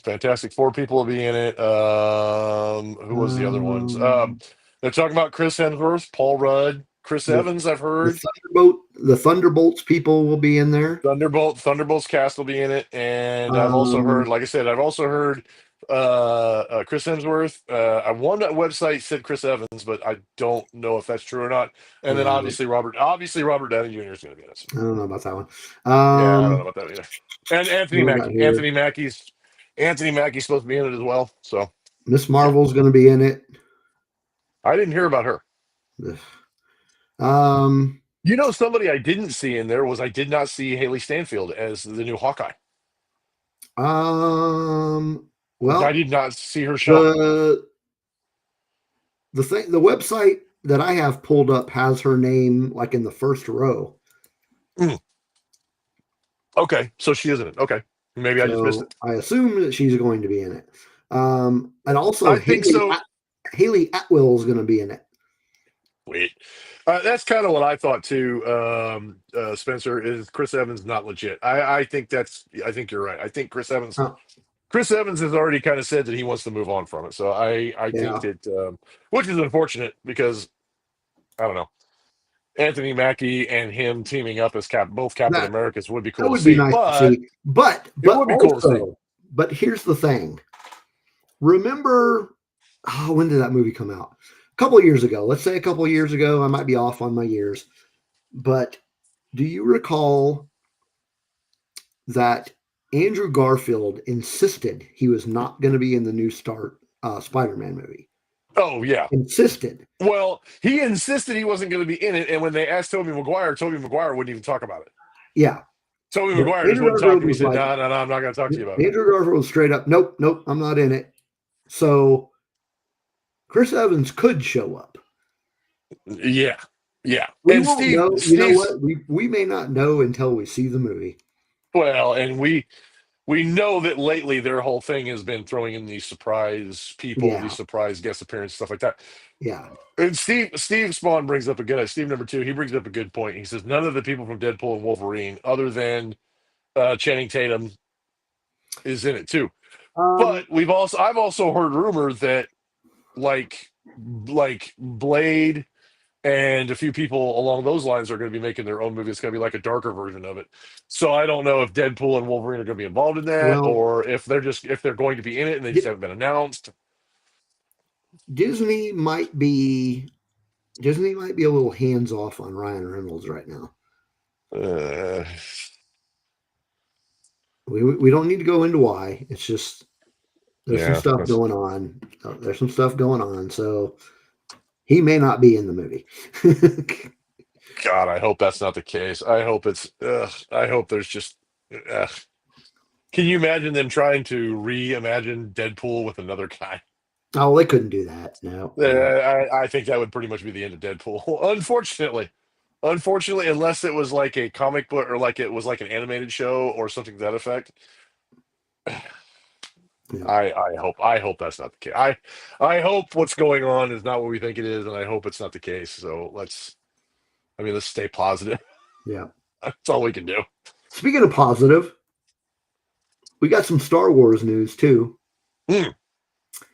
Fantastic Four people will be in it. Who was the other ones? Um, They're talking about Chris Hemsworth, Paul Rudd. Chris The, Evans, I've the heard. the Thunderbolts people will be in there. Thunderbolts cast will be in it, and I've also heard, Um, like I said, I've also heard Chris Hemsworth. One website said Chris Evans, but I don't know if that's true or not. And then yeah, obviously Robert Downey Jr. is going to be in it. I don't know about that one. Yeah, I don't know about that either. And What we got here? Anthony Mackie's supposed to be in it as well. So Miss yeah, Marvel's going to be in it. I didn't hear about her. Um, You know, somebody I didn't see in there was I did not see Haley Stanfield as the new Hawkeye. um, Like I well, did not see her show up. the the website that I have pulled up has her name like in the first row. Mm, okay, so she isn't it. Okay, maybe I just missed So it. I assume that she's going to be in it. And also I think so. Haley Atwell is going to be in it. Wait, that's kind of what I thought too. Spencer is Chris Evans not legit. I think that's. I think you're right. I think Oh, Chris Evans has already kind of said that he wants to move on from it. So I think yeah, that which is unfortunate because I don't know. Anthony Mackie and him teaming up as both Captain that Americas would be that cool to would be see. nice to But see. But it would be cool to see. also, but here's the thing. Remember, when did that movie come out? A couple of years ago. Let's say a couple of years ago. I might be off on my years, but do you recall that Andrew Garfield insisted he was not going to be in the new Spider-Man movie? Oh yeah. Insisted. Well, he insisted he wasn't going to be in it, and when they asked Toby Maguire wouldn't even talk about it. Yeah. Toby But Maguire just Andrew wouldn't talk Garfield to me. He was said, like, "No, no, no, I'm not going to talk to you about it." Andrew Garfield was straight up, nope, nope, I'm not in it. So Chris Evans could show up. Yeah, yeah. We And won't know. You know Steve's what? We may not know until we see the movie. well, and we know that lately their whole thing has been throwing in these surprise people, these Yeah. surprise guest appearances, stuff like that. Yeah. And Steve Spawn brings up a good Steve number two. He brings up a good point. He says none of the people from Deadpool and Wolverine, other than Channing Tatum, is in it too. Um, But I've also heard rumors that like Blade and a few people along those lines are going to be making their own movie. It's going to be like a darker version of it. So I don't know if Deadpool and Wolverine are going to be involved in that, well, or if they're going to be in it and they just D- haven't been announced. Disney might be Disney might be a little hands off on Ryan Reynolds right now. Uh, We don't need to go into why. It's just there's some yeah, stuff going on. There's some stuff going on. So he may not be in the movie. God, I hope that's not the case. I hope it's. I hope there's just. Ugh. Can you imagine them trying to reimagine Deadpool with another guy? Oh, they couldn't do that. No, no. I think that would pretty much be the end of Deadpool. Unfortunately, unless it was like a comic book or like it was like an animated show or something to that effect. Yeah. I hope that's not the case. I hope what's going on is not what we think it is, and I hope it's not the case. So let's stay positive. Yeah. That's all we can do. Speaking of positive, we got some Star Wars news too. Hmm.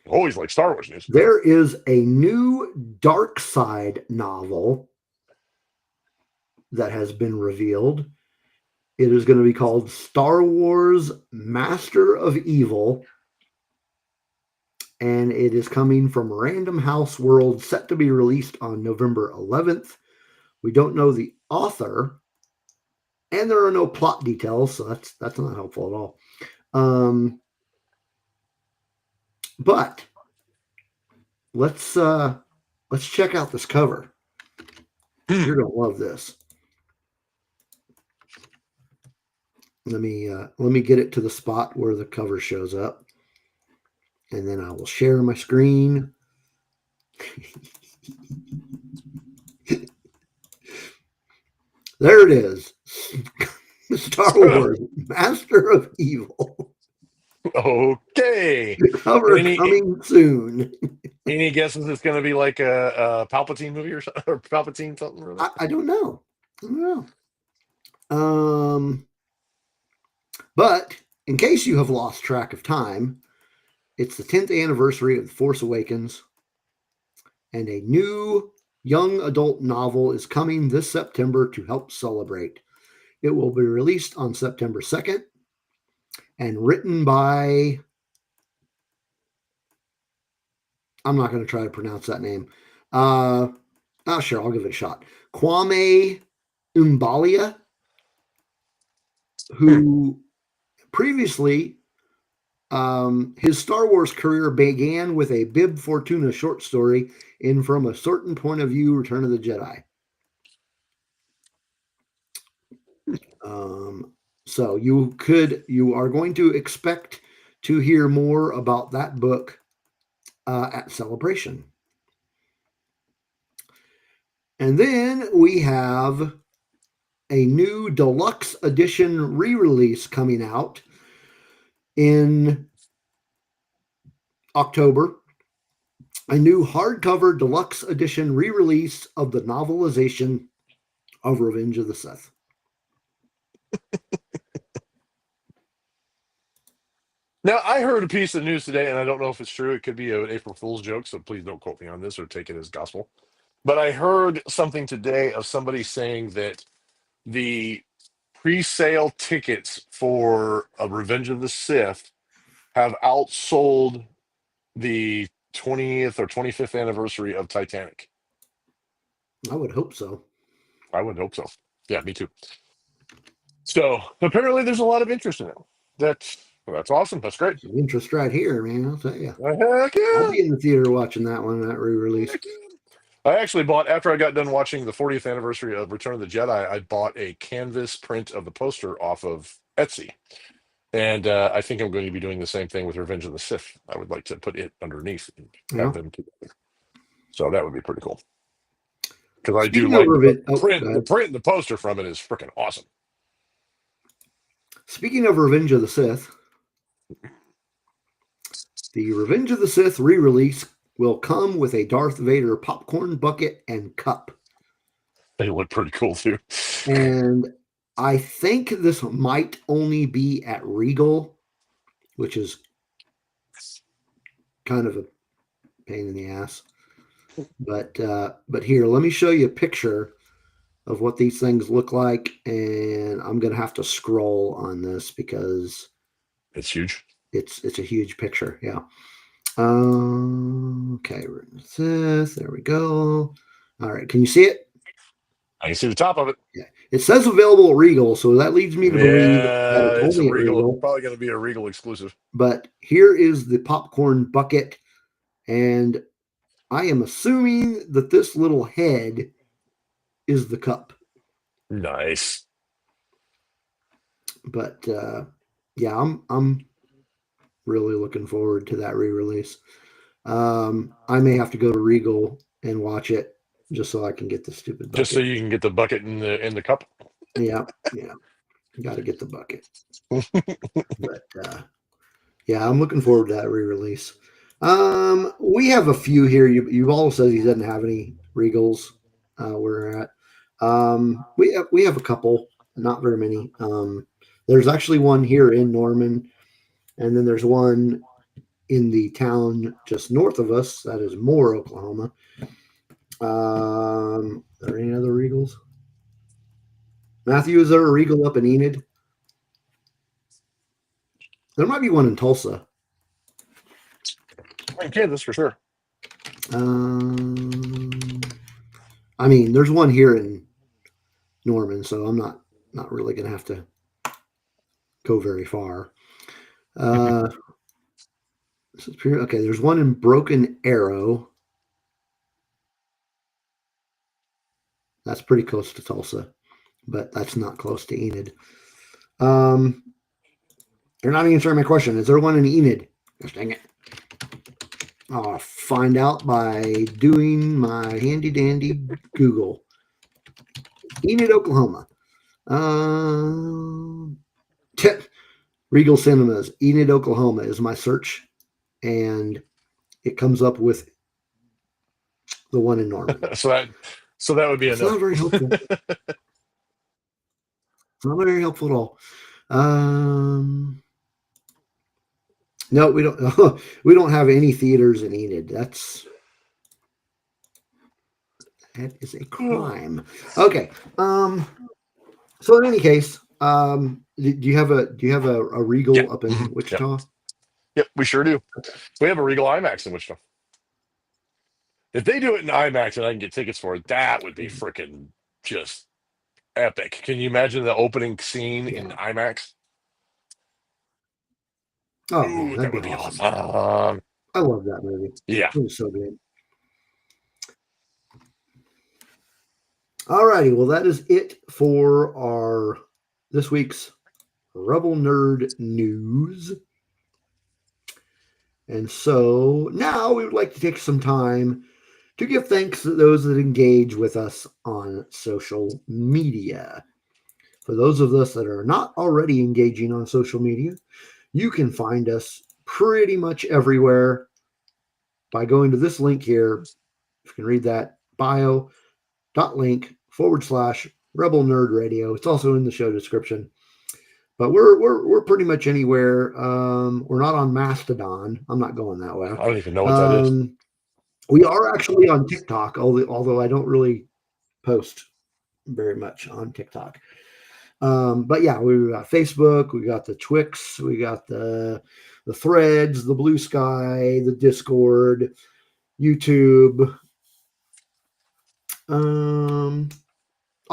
Always like Star Wars news. There is a new Dark Side novel that has been revealed. It is going to be called Star Wars Master of Evil, and it is coming from Random House World, set to be released on November 11th. We don't know the author, and there are no plot details, so that's not helpful at all. But let's check out this cover. You're gonna love this. Let me get it to the spot where the cover shows up, and then I will share my screen. There it is. Star Wars Master of Evil. Okay. Cover Any coming soon. any guesses it's going to be like a Palpatine movie or something, or Palpatine something or other? I don't know. I don't know. But in case you have lost track of time, it's the 10th anniversary of The Force Awakens, and a new young adult novel is coming this September to help celebrate. It will be released on September 2nd and written by, I'm not going to try to pronounce that name. Sure, I'll give it a shot. Kwame Umbalia, who previously, his Star Wars career began with a Bib Fortuna short story in From a Certain Point of View, Return of the Jedi. So you are going to expect to hear more about that book at Celebration. And then we have a new deluxe edition re-release coming out in October. A new hardcover deluxe edition re-release of the novelization of Revenge of the Sith. Now, I heard a piece of news today, and I don't know if it's true. It could be an April Fool's joke, so please don't quote me on this or take it as gospel. But I heard something today of somebody saying that the pre-sale tickets for a Revenge of the Sith have outsold the 20th or 25th anniversary of Titanic. I would hope so. I would hope so. Yeah, me too. So apparently there's a lot of interest in it. That's awesome. That's great. Some interest right here, man. I'll tell you. Heck I'll yeah. be in the theater watching that one, that re-release. Heck yeah. I actually bought, after I got done watching the 40th anniversary of Return of the Jedi, I bought a canvas print of the poster off of Etsy. And I think I'm going to be doing the same thing with Revenge of the Sith. I would like to put it underneath and have them together. So that would be pretty cool. Because I do like the print. The print and the poster from it is freaking awesome. Speaking of Revenge of the Sith, the Revenge of the Sith re-release will come with a Darth Vader popcorn bucket and cup. They look pretty cool too. And I think this might only be at Regal, which is kind of a pain in the ass. But here, let me show you a picture of what these things look like, and I'm going to have to scroll on this because it's huge. It's a huge picture, yeah. Okay, there we go. All right, can you see it? I can see the top of it. Yeah, it says available at Regal, so that leads me to believe that it's only a at Regal. Probably going to be a Regal exclusive. But here is the popcorn bucket, and I am assuming that this little head is the cup. Nice. But yeah, I'm really looking forward to that re-release. I may have to go to Regal and watch it just so I can get the stupid bucket. Just so you can get the bucket in the cup. Yeah. Got to get the bucket. But yeah, I'm looking forward to that re-release. We have a few here. Yuval says he doesn't have any Regals where we're at. We have a couple, not very many. There's actually one here in Norman, and then there's one in the town just north of us. That is Moore, Oklahoma. Are there any other Regals? Matthew, is there a Regal up in Enid? There might be one in Tulsa. In Kansas, for sure. I mean, there's one here in Norman, so I'm not really going to have to go very far. Okay, there's one in Broken Arrow. That's pretty close to Tulsa, but that's not close to Enid. You're not answering my question. Is there one in Enid? Gosh dang it. I'll find out by doing my handy dandy Google. Enid, Oklahoma. Regal Cinemas, Enid, Oklahoma is my search, and it comes up with the one in Norman. So that would be enough. Not very helpful. It's not very helpful at all. No, we don't. We don't have any theaters in Enid. That is a crime. Okay. So in any case, do you have a Yeah. Regal up in Yep. Wichita? Yep. We sure do. We have a Regal IMAX in Wichita. If they do it in IMAX and I can get tickets for it, that would be freaking just epic. Can you imagine the opening scene in Yeah. IMAX? Oh man, Ooh, that'd that be would be awesome. awesome. I love that movie. Yeah. It was so good. All righty. Well, that is it for our this week's Rebel Nerd News. And so now we would like to take some time to give thanks to those that engage with us on social media. For those of us that are not already engaging on social media, you can find us pretty much everywhere by going to this link here. You can read that bio.link/Rebel Nerd Radio. It's also in the show description. But we're pretty much anywhere. We're not on Mastodon. I'm not going that way. I don't even know what that is. We are actually on TikTok, although I don't really post very much on TikTok. But yeah, we got Facebook, we got the Twix, we got the Threads, the Blue Sky, the Discord, YouTube, all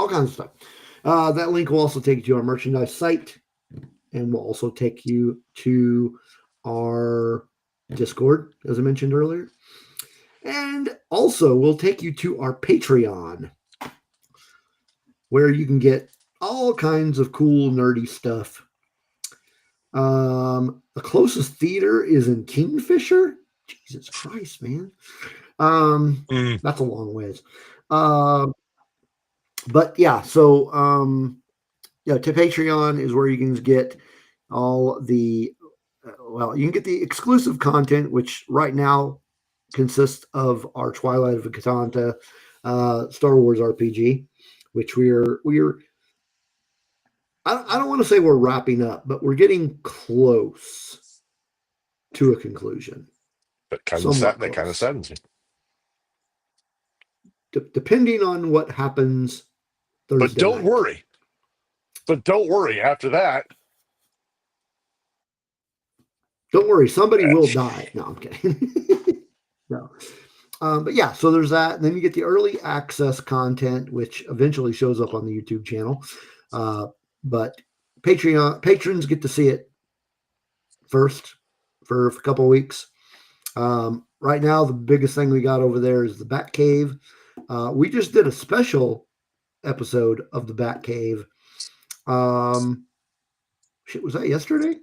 kinds of stuff. That link will also take you to our merchandise site, and will also take you to our Discord, as I mentioned earlier. And also, we'll take you to our Patreon, where you can get all kinds of cool, nerdy stuff. The closest theater is in Kingfisher. Jesus Christ, man. That's a long ways. But yeah, so yeah, to Patreon is where you can get all the you can get the exclusive content, which right now consists of our Twilight of Cthulhu Star Wars RPG, which we're I don't want to say we're wrapping up, but we're getting close to a conclusion. That kind of Somewhat that kind of close. saddens me. Depending on what happens But Thursday don't night. worry. But don't worry. After that, Don't worry, somebody will die. No, I'm kidding. No. But yeah, so there's that. And then you get the early access content, which eventually shows up on the YouTube channel. But Patreon patrons get to see it first for a couple of weeks. Right now, the biggest thing we got over there is the Bat Cave. We just did a special episode of the Bat Cave. Shit, was that yesterday?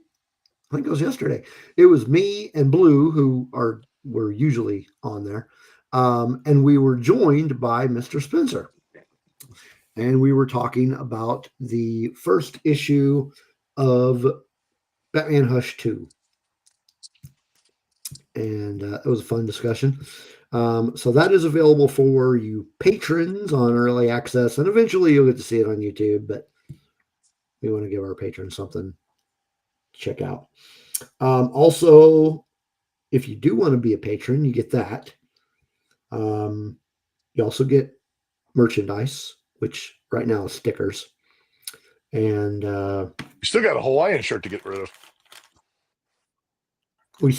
I think it was yesterday. It was me and Blue, who were usually on there, and we were joined by Mr. Spencer, and we were talking about the first issue of Batman Hush 2, and it was a fun discussion. So that is available for you patrons on early access, and eventually you'll get to see it on YouTube. But we want to give our patrons something to check out. Also, if you do want to be a patron, you get that. You also get merchandise, which right now is stickers. And you still got a Hawaiian shirt to get rid of. we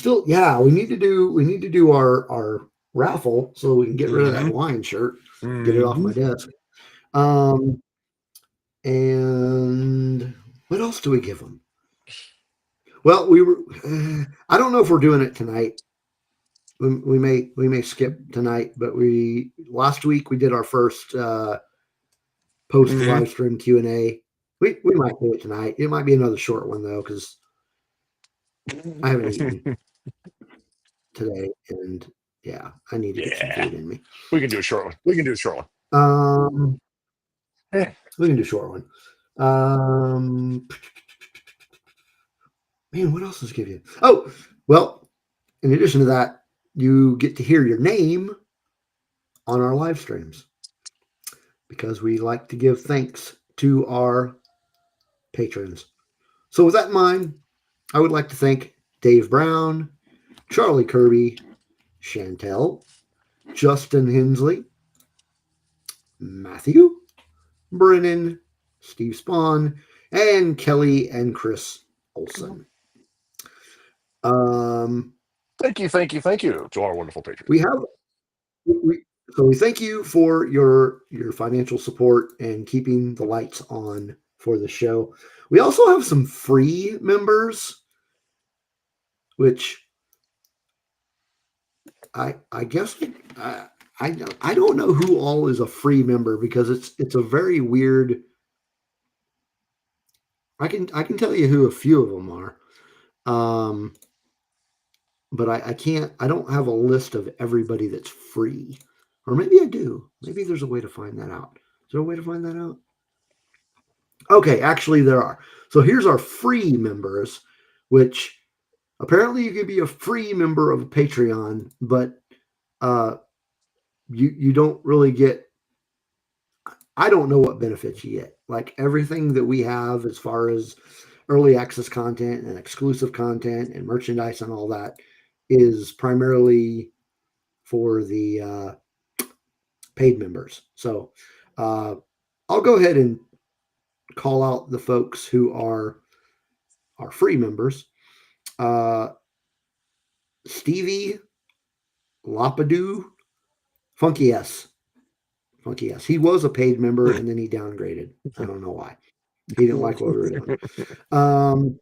need to do our raffle so we can get rid of that Hawaiian shirt, get it off my desk. And what else do we give them? Well, I don't know if we're doing it tonight. We may skip tonight, but last week we did our first post live stream Q&A. We might do it tonight. It might be another short one though, because I haven't eaten today, and yeah, I need to get some food in me. We can do a short one. We can do a short one. We can do a short one. Man, what else does it give you? Oh, well, in addition to that, you get to hear your name on our live streams because we like to give thanks to our patrons. So with that in mind, I would like to thank Dave Brown, Charlie Kirby, Chantel, Justin Hensley, Matthew, Brennan, Steve Spawn, and Kelly and Chris Olson. Thank you to our wonderful patrons. We have we so we thank you for your financial support and keeping the lights on for the show. We also have some free members, which I guess I don't know who all is a free member because it's a very weird. I can tell you who a few of them are, um, but I can't. I don't have a list of everybody that's free, or maybe I do. Maybe there's a way to find that out. Is there a way to find that out? Okay, actually there are. So here's our free members, which apparently you can be a free member of Patreon, but uh, you don't really get. I don't know what benefits you get. Like everything that we have as far as early access content and exclusive content and merchandise and all that is primarily for the paid members. So uh, I'll go ahead and call out the folks who are our free members. Uh, Stevie Lapadoo, Funky S. Funky S. He was a paid member and then he downgraded. I don't know why. He didn't like what we were doing. And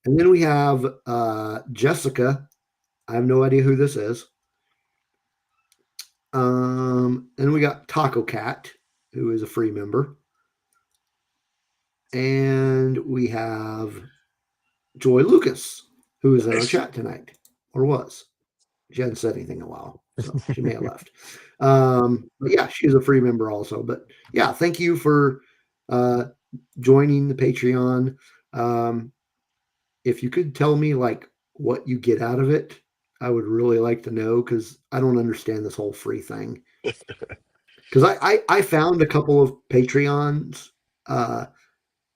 then we have Jessica. I have no idea who this is. And we got Taco Cat, who is a free member. And we have Joy Lucas, who is in our chat tonight, or was. She hasn't said anything in a while, so she may have left. But yeah, she's a free member also. But yeah, thank you for joining the Patreon. If you could tell me like what you get out of it, I would really like to know because I don't understand this whole free thing. Because I found a couple of Patreons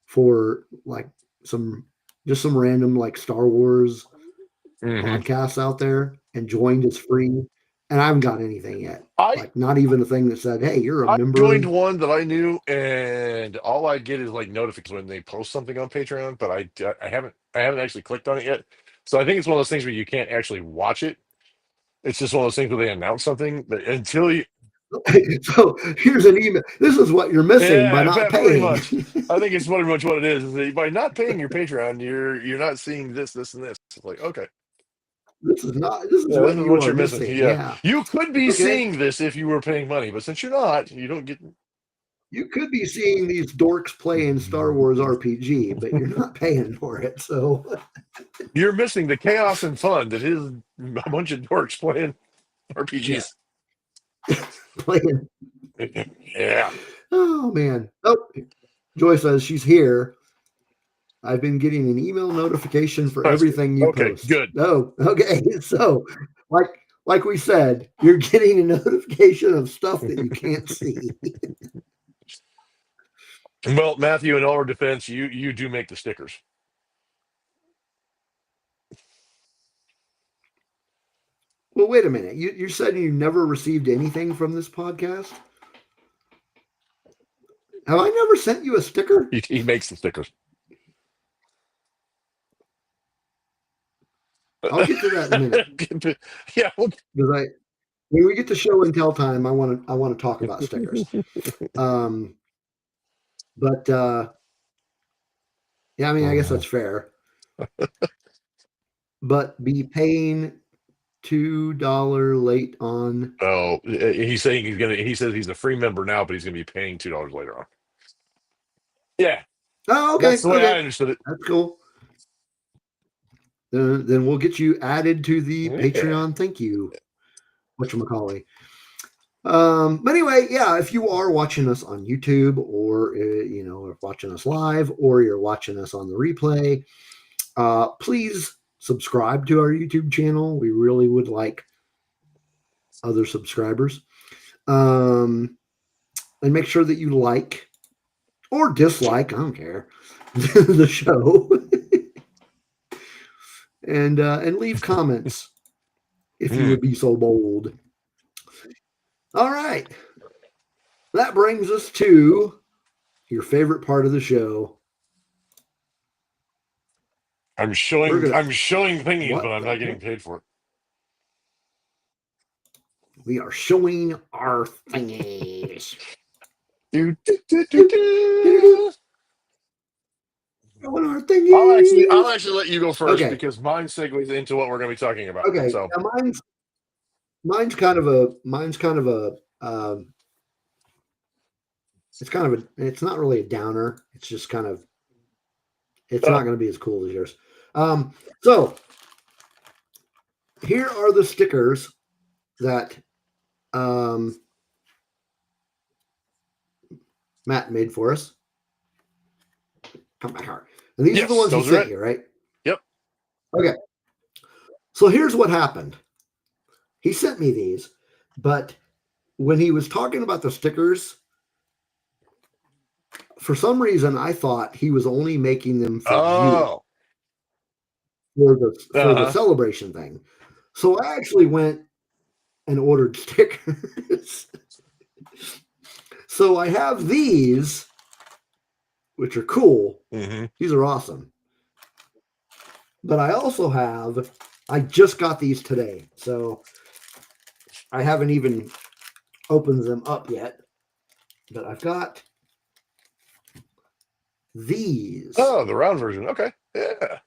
for like some random like Star Wars podcasts out there and joined as free, and I haven't got anything yet. I Like not even a thing that said, "Hey, you're a I joined member." one that I knew, and all I get is like notifications when they post something on Patreon. But I haven't actually clicked on it yet. So I think it's one of those things where you can't actually watch it. It's just one of those things where they announce something, but until you, So here's an email. This is what you're missing by yeah, not pretty paying. much. I think it's pretty much what it is. Is that by not paying your Patreon, you're not seeing this, this, and this. It's like, okay, This is not. This is yeah, this what is you what are you're missing. missing. Yeah, Yeah. you could be Okay. seeing this if you were paying money, but since you're not, you don't get. You could be seeing these dorks playing Star Wars RPG, but you're not paying for it. So You're missing the chaos and fun that is a bunch of dorks playing yeah, RPGs. playing. Yeah. Oh man. Oh, Joy says she's here. I've been getting an email notification for everything you Okay, post. good. Oh, okay. So, like we said, you're getting a notification of stuff that you can't see. Well, Matthew, in our defense, you do make the stickers. Well, wait a minute. You said you never received anything from this podcast. Have I never sent you a sticker? He makes the stickers. I'll get to that in a minute Yeah. Well, because when we get to show and tell time, I want to talk about stickers. Um, but yeah, I mean, I guess that's fair. But be paying $2 late on. oh, he's saying he's gonna. He says he's a free member now, but he's gonna be paying $2 later on. Yeah, Oh, that's okay, the way I okay, understood it. that's cool. Then we'll get you added to the Yeah. Patreon. Thank you, whatchamacallit. But anyway, yeah, if you are watching us on YouTube or watching us live or you're watching us on the replay, please subscribe to our YouTube channel. We really would like other subscribers. And make sure that you like or dislike, I don't care, the show. And leave comments if you Mm. would be so bold. All right. that brings us to your favorite part of the show. I'm We're showing gonna I'm showing thingies, but what I'm the not getting heck? paid for it. We are showing our thingies. Do, do, do, do, Doop, doop, do. showing our I'll thingies. actually let you go first Okay. because mine segues into what we're going to be talking about. Okay. So, Now mine's kind of a it's not really a downer. It's just kind of it's not oh, going to be as cool as yours. So here are the stickers that um, Matt made for us. Come back here. And these are the yes, ones he those are sent it. you, right? Yep. Okay. So here's what happened. He sent me these, but when he was talking about the stickers, for some reason I thought he was only making them for you Oh, for the uh-huh. celebration thing. So I actually went and ordered stickers. So I have these, which are cool. Mm-hmm. These are awesome. But I also have, I just got these today. So I haven't even opened them up yet. But I've got these, Oh, the round version. Okay. Yeah.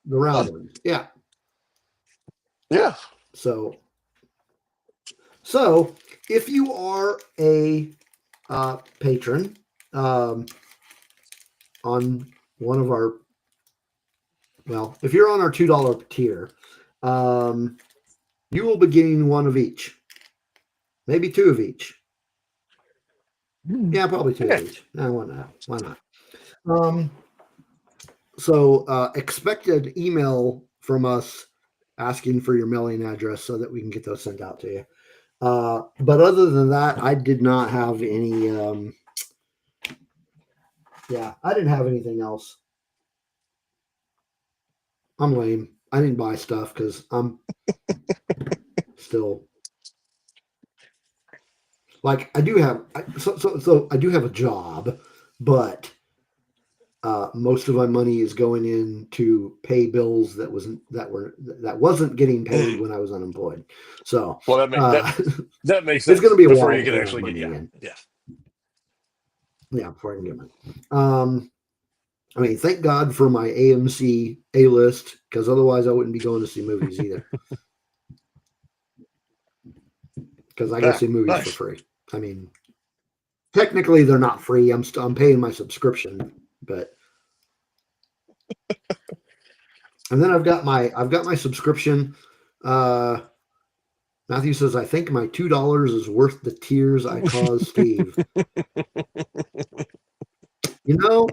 the round ones. Yeah. Yeah. So, so if you are a patron on one of our, well, if you're on our $2 tier, um, you will be getting one of each, maybe two of each. Yeah, probably two of Yeah. each. Why not? Why not? Um, so expected email from us asking for your mailing address so that we can get those sent out to you. But other than that, I did not have any. Yeah, I didn't have anything else. I'm lame. I didn't buy stuff because I'm still like I do have. So I do have a job, but most of my money is going in to pay bills that wasn't getting paid Mm. when I was unemployed. So Well, uh, that makes it's going to sense be a before while you can before that actually get. money Yeah. in. Yeah. Yeah, before I can get money. I mean, thank God for my AMC A list because otherwise I wouldn't be going to see movies either. Because I go Ah, see movies for nice. free. I mean, technically they're not free. I'm paying my subscription, but and then I've got my subscription. Uh, Matthew says I think my $2 is worth the tears I caused Steve. You know,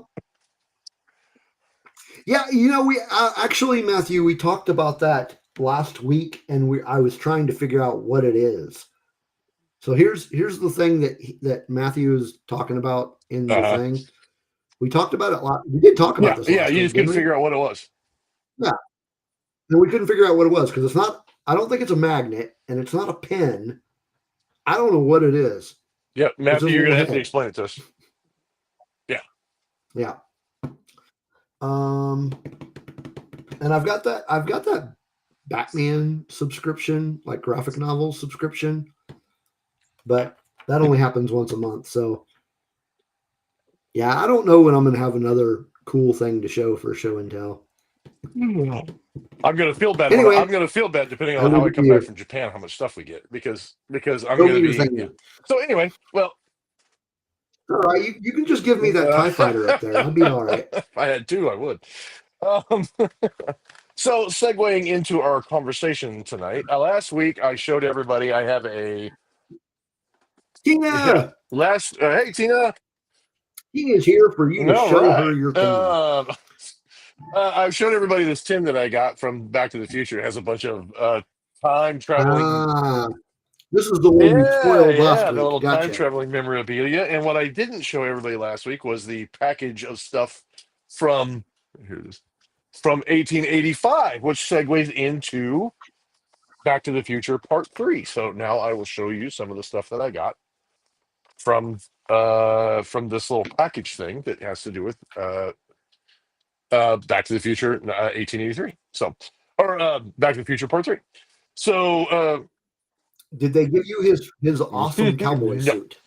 yeah, we actually Matthew we talked about that last week, and I was trying to figure out what it is. So here's the thing that Matthew is talking about in the Uh-huh. thing. We talked about it a lot. We did talk about Yeah. this Yeah. last You week, just didn't couldn't we? figure out what it was. Yeah. And we couldn't figure out what it was because it's not. I don't think it's a magnet, and it's not a pen. I don't know what it is. Yeah. It's a Matthew, you're little going to have to head. explain it to us. Yeah. Yeah. Um. And I've got that Batman subscription, like graphic novel subscription, but that only happens once a month. So yeah, I don't know when I'm gonna have another cool thing to show for show and tell. I'm gonna feel bad Anyway, I'm gonna feel bad depending I on how leave I it to come back you. from Japan, how much stuff we get because I'm Show me gonna your be yeah. thing. So anyway, well, All right, you can just give me that TIE fighter up there. I'll be all right. if I had two, I would. Um, so segueing into our conversation tonight, last week I showed everybody I have a yeah. Tina, Last hey Tina, Tina's here for you to all show right. her your thingy. I've shown everybody this tin that I got from Back to the Future. It has a bunch of time traveling. Ah, this is the one you Yeah, spoiled last yeah, the week. little time Gotcha. traveling memorabilia. And what I didn't show everybody last week was the package of stuff from here it is from 1885, which segues into Back to the Future Part 3. So now I will show you some of the stuff that I got. from this little package thing that has to do with Back to the Future 1883. So, or Back to the Future Part 3. So, Did they give you his awesome cowboy no. suit?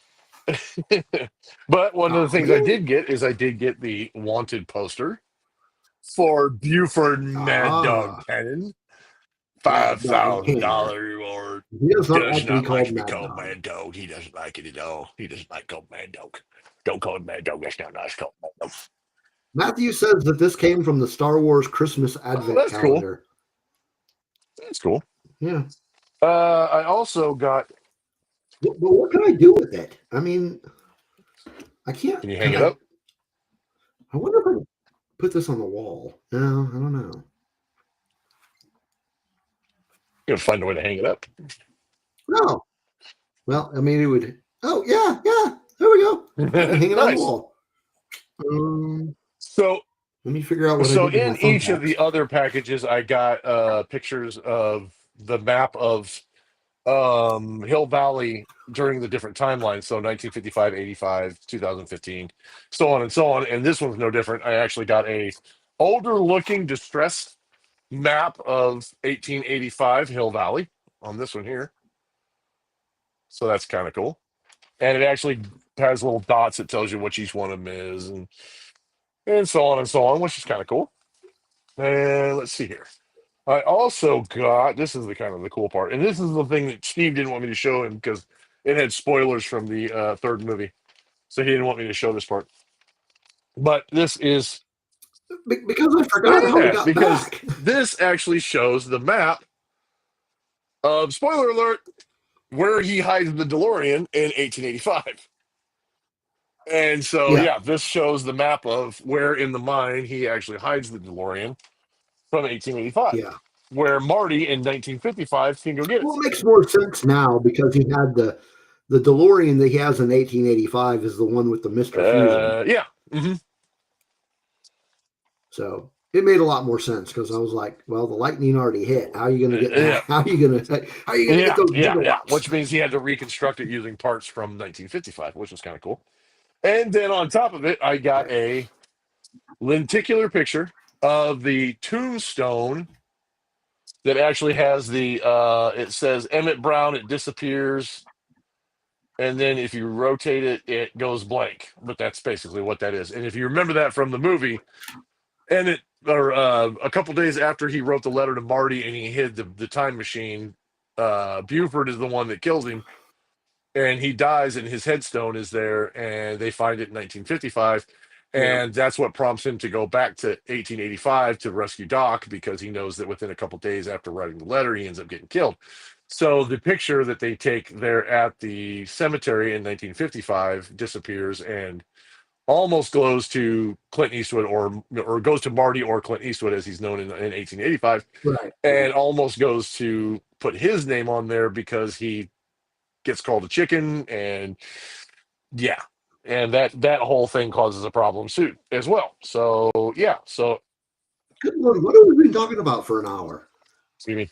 But one of the Oh things I man. did get is I did get the wanted poster for Buford Mad Dog Ah, Cannon. Mad Dog $5,000 Cannon. reward. He does not Does like to be not like to called be Mad called Dog. Mad Dog. He doesn't like it at all. He doesn't like called Mad Dog. Don't call him Mad Dog. That's not nice. Call him Mad Dog. Matthew says that this came from the Star Wars Christmas Oh, Advent that's cool. calendar. That's cool. Yeah. I also got. But what can I do with it? I mean, I can't. Can you hang Can it up? I wonder if I can put this on the wall. No, I don't know. You gotta find a way to hang it up. No. Well, I mean, it would. Oh, yeah, yeah. There we go. I can hang it on the Nice. wall. Um, So, Let me figure out what I so did to my in each of thumbtacks. the other packages, I got pictures of the map of Hill Valley during the different timelines. So 1955, 85, 2015, so on and so on. And this one's no different. I actually got a older looking distressed map of 1885 Hill Valley on this one here. So that's kind of cool. And it actually has little dots that tells you which each one of them is, and so on, which is kind of cool. And let's see here. I also got, this is the kind of the cool part, and this is the thing that Steve didn't want me to show him because it had spoilers from the third movie, so he didn't want me to show this part. But this is, Because I forgot how we got because back. this actually shows the map of, spoiler alert, where he hides the DeLorean in 1885. And so, Yeah, yeah, this shows the map of where in the mine he actually hides the DeLorean from 1885, yeah. where Marty in 1955 can go get Well, it. it makes more sense now because he had the DeLorean that he has in 1885 is the one with the Mr. Fusion. Yeah. Hmm. So it made a lot more sense because I was like, well, the lightning already hit. How are you going to get Yeah. back? How are you going to get those Yeah. gigawatts? Which means he had to reconstruct it using parts from 1955, which was kind of cool. And then on top of it, I got Right. a lenticular picture of the tombstone that actually has it says Emmett Brown, it disappears, and then if you rotate it, it goes blank. But that's basically what that is. And if you remember that from the movie, and it or a couple days after he wrote the letter to Marty and he hid the time machine, Buford is the one that kills him, and he dies, and his headstone is there, and they find it in 1955. Yeah. And that's what prompts him to go back to 1885 to rescue Doc, because he knows that within a couple days after writing the letter, he ends up getting killed. So the picture that they take there at the cemetery in 1955 disappears and almost goes to Clint Eastwood, or goes to Marty or Clint Eastwood as he's known in 1885, Right. and almost goes to put his name on there because he gets called a chicken, and yeah, and that whole thing causes a problem suit as well. So yeah, so Good Lord, what have we been talking about for an hour? you mean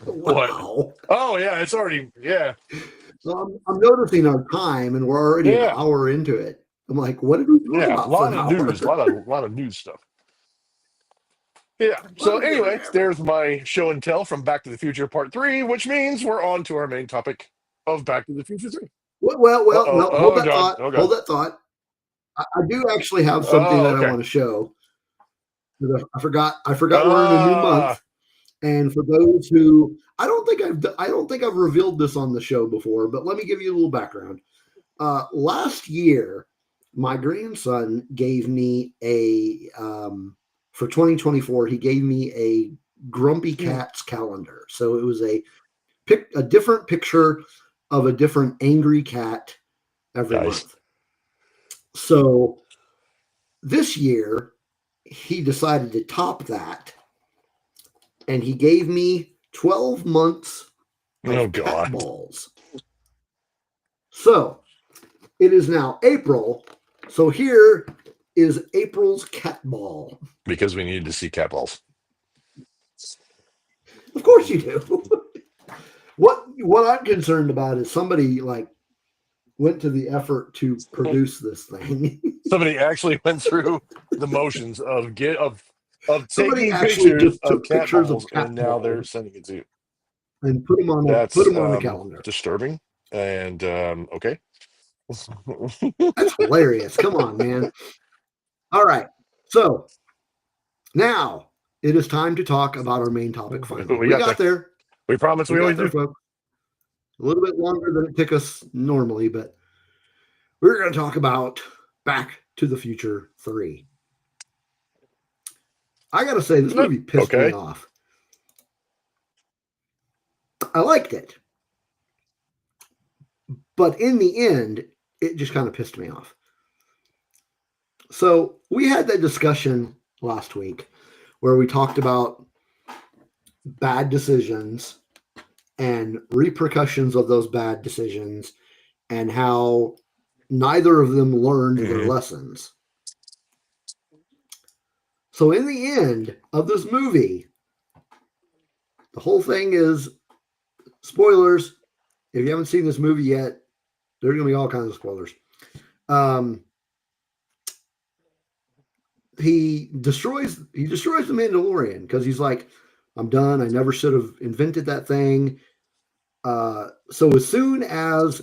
what? Wow. Oh yeah, it's already, yeah, So I'm noticing our time, and we're already an yeah, hour into it. I'm like, what did we talk yeah. A about for lot an of hour? news, a lot of news stuff. Yeah. Well, So we get anyway, there. there's my show and tell from Back to the Future Part 3, which means we're on to our main topic of Back to the Future 3. Well, Uh-oh. no, hold Oh that God. thought. Oh Hold God. that thought. I do actually have something Oh, that I okay. want to show. I forgot we're in a new Ah, month, and for those who I don't think I've revealed this on the show before, but let me give you a little background. Last year, my grandson gave me for 2024. He gave me a Grumpy Cats calendar. So it was a different picture of a different angry cat every nice. month. So this year, he decided to top that, and he gave me 12 months Oh of cat God. balls. So it is now April. So here is April's cat ball. Because we needed to see cat balls. Of course you do. What I'm concerned about is somebody like went to the effort to produce this thing. Somebody actually went through the motions of Somebody taking actually pictures just of took cat pictures of balls, cat and now they're balls sending it to you. and put That's them on the calendar. disturbing. And okay. That's hilarious. Come on, man. All right. So now it is time to talk about our main topic finally. We We got got there. there. We promise We we got always there, do. folks. A little bit longer than it took us normally, but we're going to talk about Back to the Future 3. I got to say, this movie pissed me Okay. off. I liked it, but in the end, it just kind of pissed me off. So we had that discussion last week where we talked about bad decisions and repercussions of those bad decisions and how neither of them learned their Mhm. lessons. So in the end of this movie, the whole thing is spoilers. If you haven't seen this movie yet, there's going to be all kinds of spoilers. Um, he destroys the Mandalorian because he's like, I'm done. I never should have invented that thing. So as soon as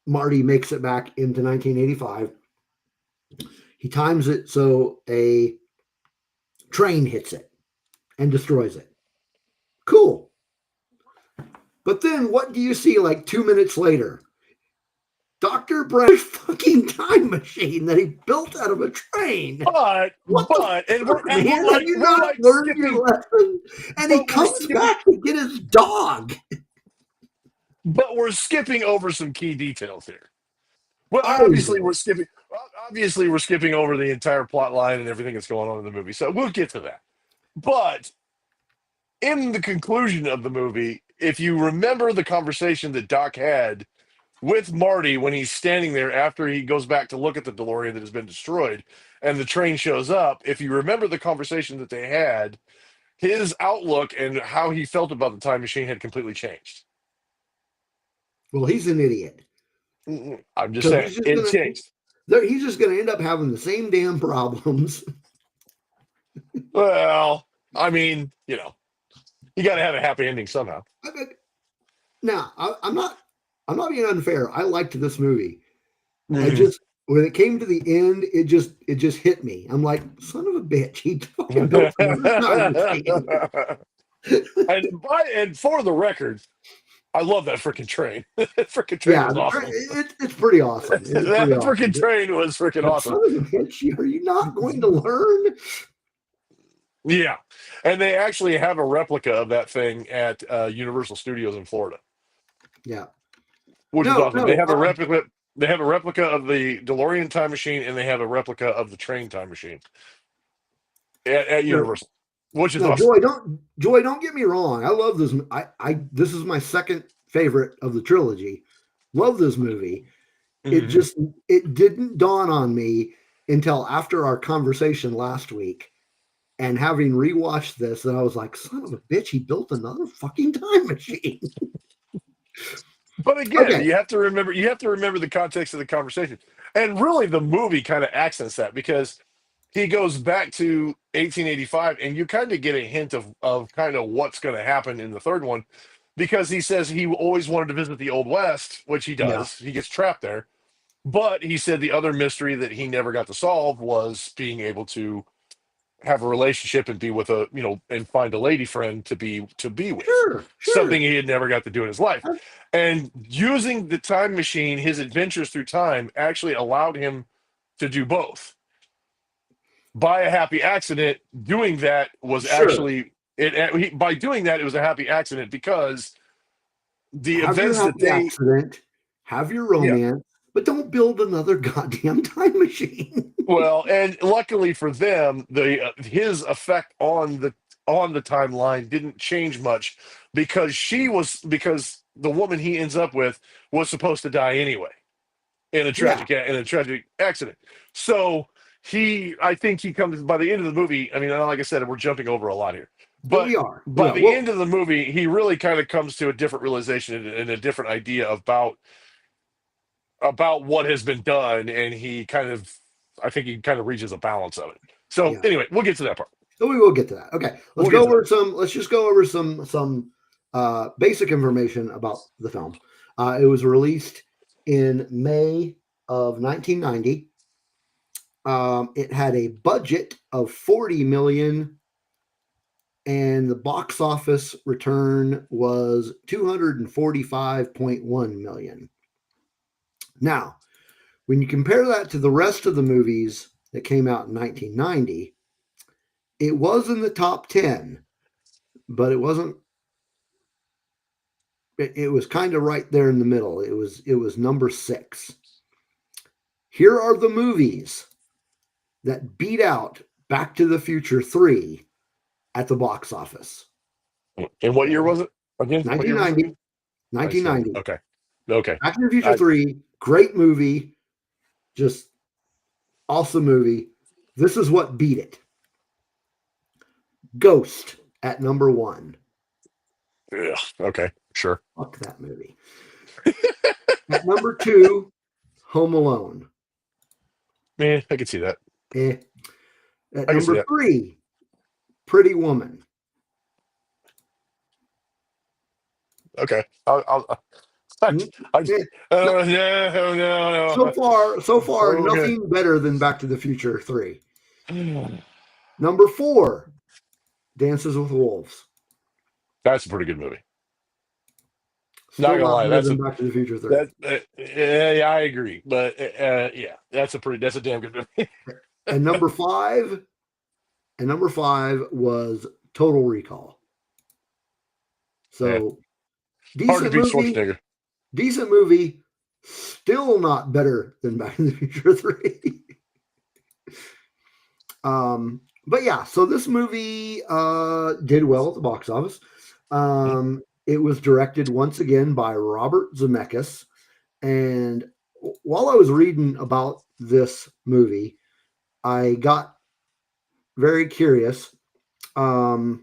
Marty makes it back into 1985, he times it so a train hits it and destroys it. Cool. But then what do you see like 2 minutes later? Dr. Brown's fucking time machine that he built out of a train. But What the but and we're fuck, and man? Have you we're not like learned your skipping, lesson? And he but we're comes skipping back to get his dog. but we're skipping over some key details here. Well, Oh, obviously we're skipping over the entire plot line and everything that's going on in the movie. So we'll get to that. But in the conclusion of the movie, if you remember the conversation that Doc had with Marty when he's standing there after he goes back to look at the DeLorean that has been destroyed and the train shows up, if you remember the conversation that they had, his outlook and how he felt about the time machine had completely changed. well, he's an idiot I'm just because saying, it changed. he's just gonna end up having the same damn problems. Well, I mean, you got to have a happy ending somehow. Now, I'm not being unfair. I liked this movie. I Mhm. just when it came to the end, it just hit me. I'm like, son of a bitch, he fucking built another time machine. And for the record, I love that freaking train. That freaking train Yeah, was awesome. it's pretty awesome. It is That pretty awesome. freaking train was freaking But awesome. son of a bitch, are you not going to learn? Yeah, and they actually have a replica of that thing at Universal Studios in Florida, Yeah. which is No, awesome. They no. have a replica. They have a replica of the DeLorean time machine, and they have a replica of the train time machine at No, Universal, which is no, awesome. Joy, don't get me wrong. I love this. This is my second favorite of the trilogy. Love this movie. It Mhm. just it didn't dawn on me until after our conversation last week and having rewatched this that I was like, son of a bitch, he built another fucking time machine. But again, Okay. you have to remember the context of the conversation. And really the movie kind of accents that because he goes back to 1885 and you kind of get a hint of kind of what's going to happen in the third one because he says he always wanted to visit the Old West, which he Yeah. does. He gets trapped there. But he said the other mystery that he never got to solve was being able to have a relationship and be with and find a lady friend to be with, Sure, something sure. he had never got to do in his life. And using the time machine, his adventures through time actually allowed him to do both. By a happy accident, doing that was Sure. actually by doing that it was a happy accident because the Have your events that happy they accident, have your yeah. romance, but don't build another goddamn time machine. Well, and luckily for them, the his effect on the timeline didn't change much because the woman he ends up with was supposed to die anyway Yeah. in a tragic accident. So I think he comes by the end of the movie. I mean, like I said, we're jumping over a lot here, But We are. We by are. the Well, end of the movie, he really kind of comes to a different realization and a different idea about what has been done, and I think he kind of reaches a balance of it. So yeah. anyway, we'll get to that part. So we will get to that. Okay. We'll get to that. Let's just go over some basic information about the film. It was released in May of 1990. It had a budget of 40 million, and the box office return was 245.1 million. Now, when you compare that to the rest of the movies that came out in 1990, it was in the top 10, but it wasn't. It was kind of right there in the middle. It was number 6. Here are the movies that beat out Back to the Future 3 at the box office. And what year Okay. was it again? What year was it 1990. again? 1990. 1990. Okay. Okay. Back to the Future I 3, great movie, just awesome movie. This is what beat it. Ghost at number 1. yeah, okay. Sure. Fuck that movie. At number 2, Home Alone. Man, I can see that. Eh. At I can see number that. 3, Pretty Woman. Okay. I, Hmm? I, Eh. no, no, no. So far, Okay. nothing better than Back to the Future 3. Number 4, Dances with Wolves. That's a pretty good movie. Not Still gonna not lie, better than Back to the Future 3. yeah, I agree. But yeah, that's a damn good movie. And number 5, was Total Recall. yeah, So hard to decent beat movie, Schwarzenegger. decent movie, still not better than Back to the Future 3. But yeah, so this movie did well at the box office. It was directed once again by Robert Zemeckis. And while I was reading about this movie, I got very curious to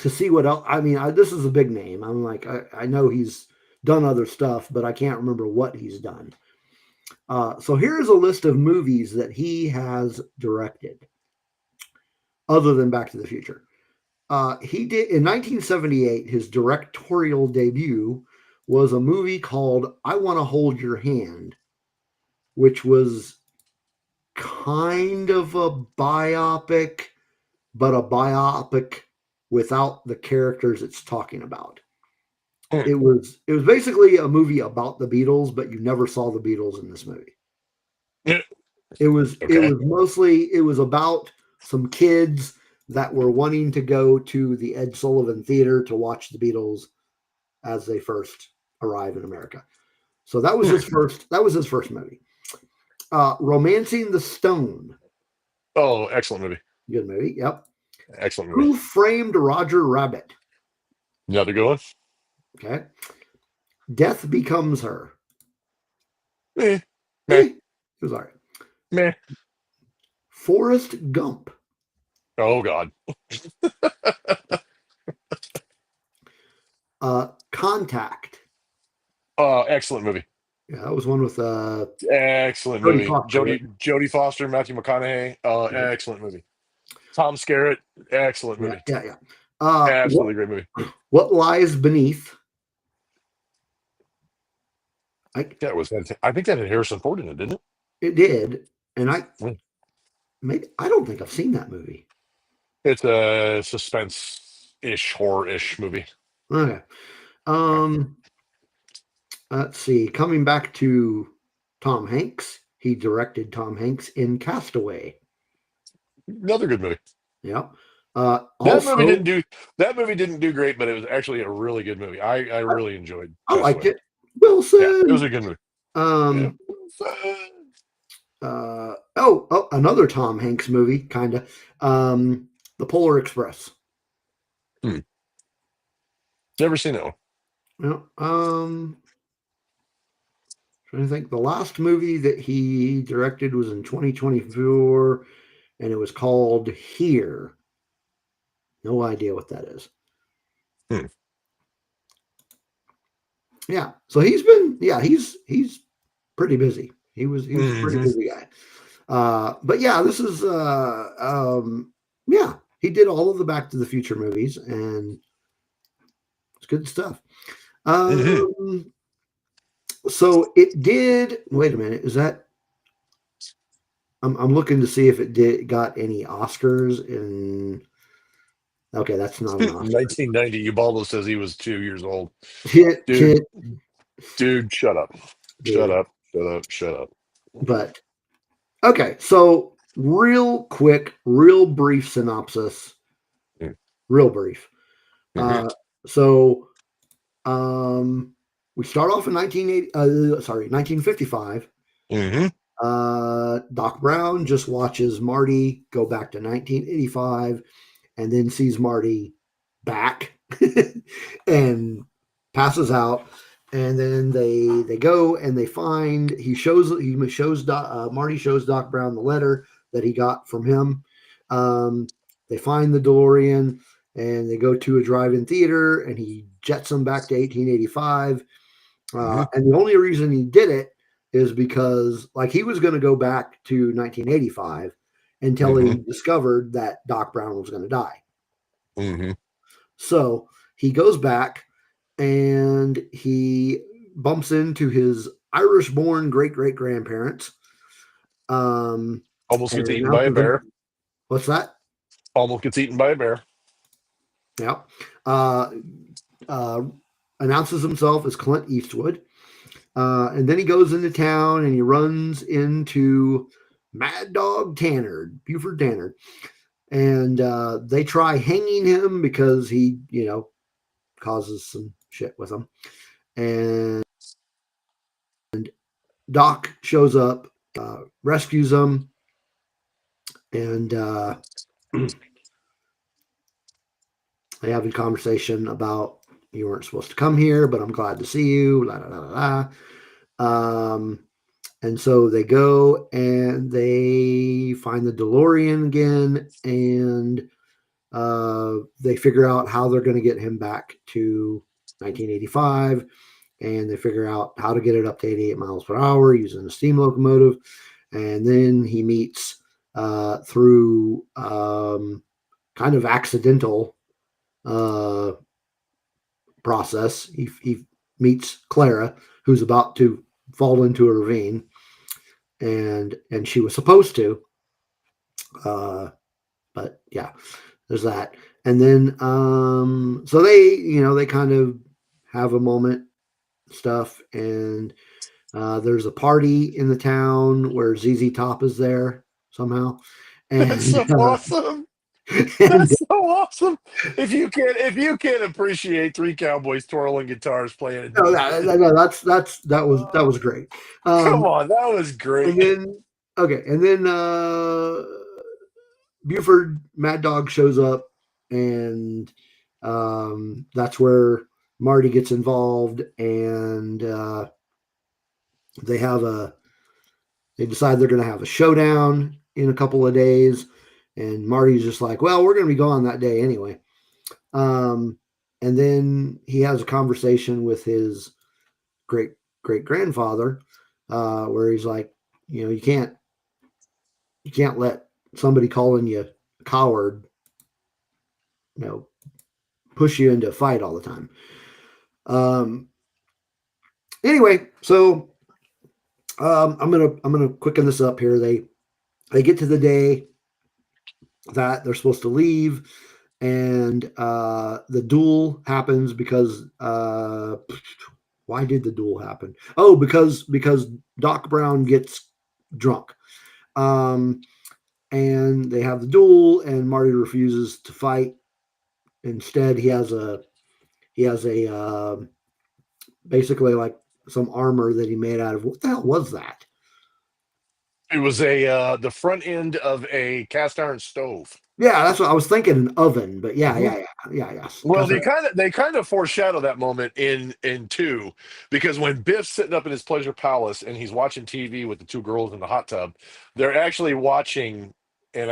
see what else. I mean, this is a big name. I'm like, I know he's done other stuff, but I can't remember what he's done. So here's a list of movies that he has directed, other than Back to the Future. He did in 1978. His directorial debut was a movie called "I Want to Hold Your Hand," which was kind of a biopic, but a biopic without the characters it's talking about. Hmm. It was basically a movie about the Beatles, but you never saw the Beatles in this movie. Yeah. It Okay. was about some kids that were wanting to go to the Ed Sullivan Theater to watch the Beatles as they first arrive in America. So that was his first movie. Romancing the Stone. Oh, excellent movie. Good movie. Yep. Excellent movie. Who Framed Roger Rabbit? Another good one. Okay. Death Becomes Her. Meh. Meh. It was all right. Meh. Forrest Gump. Oh God. Contact. Excellent movie. Yeah, that was one with Excellent Jodie movie. Foster, right? Jodie Foster, Matthew McConaughey. Yep. Excellent movie. Tom Skerritt. Excellent Yeah, movie. yeah, yeah. What Absolutely great movie. Lies Beneath? I I think that had Harrison Ford in it, didn't it? It did, and Mm. I don't think I've seen that movie. It's a suspense-ish, horror-ish movie. Okay. Yeah. Let's see. Coming back to Tom Hanks, he directed Tom Hanks in Castaway. Another good movie. Yep. That movie Also, didn't do that movie didn't do great, but it was actually a really good movie. I I, really enjoyed I liked Castaway. it. Yeah, it was Wilson. a good movie. Yeah. Um. Another Tom Hanks movie, kind of. The Polar Express. Hmm. Never seen that one. Yeah. Trying to think. The last movie that he directed was in 2024, and it was called Here. No idea what that is. Hmm. Yeah. So he's been, yeah, he's pretty busy. He was a pretty Hmm. busy guy. But yeah, this is yeah, he did all of the Back to the Future movies, and it's good stuff. Hmm. Um, so it did. Wait a minute, is that? I'm looking to see if it did got any Oscars in. Okay, that's not an Oscar. 1990. Ubaldo says he was 2 years old. Kid, Dude, kid, dude, shut up. Shut dude. up. Shut up. Shut up. But okay, so real quick, real brief synopsis. Real brief. Mm-hmm. Uh, so we start off in 1955. Hmm. Doc Brown just watches Marty go back to 1985 and then sees Marty back and passes out. And then they go and they find Marty shows Doc Brown the letter that he got from him. Um, they find the DeLorean and they go to a drive-in theater and he jets them back to 1885. Hmm. And the only reason he did it is because, like, he was going to go back to 1985 until Hmm. he discovered that Doc Brown was going to die. Hmm. So he goes back and he bumps into his Irish born great great grandparents. Almost And gets eaten by a announces them. bear. What's that? Almost gets eaten by a bear. Yeah. Uh, uh, Announces himself as Clint Eastwood. And then he goes into town and he runs into Mad Dog Tanner, Buford Tanner. And they try hanging him because he, causes some shit with them. And Doc shows up, rescues them, and they have a conversation about you weren't supposed to come here, but I'm glad to see you. La, la, la, la. And so they go and they find the DeLorean again, and they figure out how they're going to get him back to 1985, and they figure out how to get it up to 88 miles per hour using a steam locomotive. And then he meets through kind of accidental uh, process. He meets Clara, who's about to fall into a ravine, and she was supposed to, uh, but yeah, there's that. And then so they kind of have a moment stuff, and there's a party in the town where ZZ Top is there somehow, That's and so awesome. and That's so awesome. If you can't appreciate three cowboys twirling guitars playing. no, that was great. Come Um, on, that was and great. then okay, and then Buford Mad Dog shows up, and that's where Marty gets involved, and they have a they decide they're going to have a showdown in a couple of days, and Marty's just like, well, we're going to be gone that day anyway. Um, and then he has a conversation with his great great grandfather, where he's like, you can't let somebody calling you a coward, you know, push you into a fight all the time. Um, anyway, so I'm gonna quicken this up here. They get to the day that they're supposed to leave, and the duel happens because why did the duel happen? Oh, because Doc Brown gets drunk. Um, and they have the duel, and Marty refuses to fight. Instead, he has a basically like some armor that he made out of what the hell was that? It was the front end of a cast iron stove. Yeah, that's what I was thinking. An oven, but yeah, Hmm. yeah, yeah, yeah, yes. Well, they kind of foreshadow that moment in two, because when Biff's sitting up in his pleasure palace and he's watching TV with the two girls in the hot tub, they're actually watching, and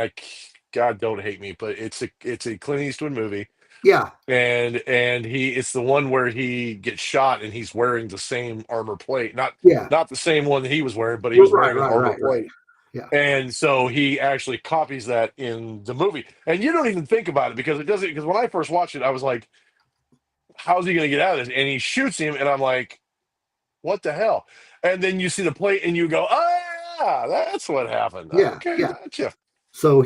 God don't hate me, but it's a Clint Eastwood movie, Yeah, and it's the one where he gets shot and he's wearing the same armor plate, yeah. not the same one that he was wearing, but he was Right, wearing an right, armor right, right. plate. Yeah, And so he actually copies that in the movie. And you don't even think about it because it doesn't, because when I first watched it, I was like, how's he going to get out of this? And he shoots him, and I'm like, what the hell? And then you see the plate and you go, oh, yeah, that's what happened. yeah, Okay, yeah. gotcha. So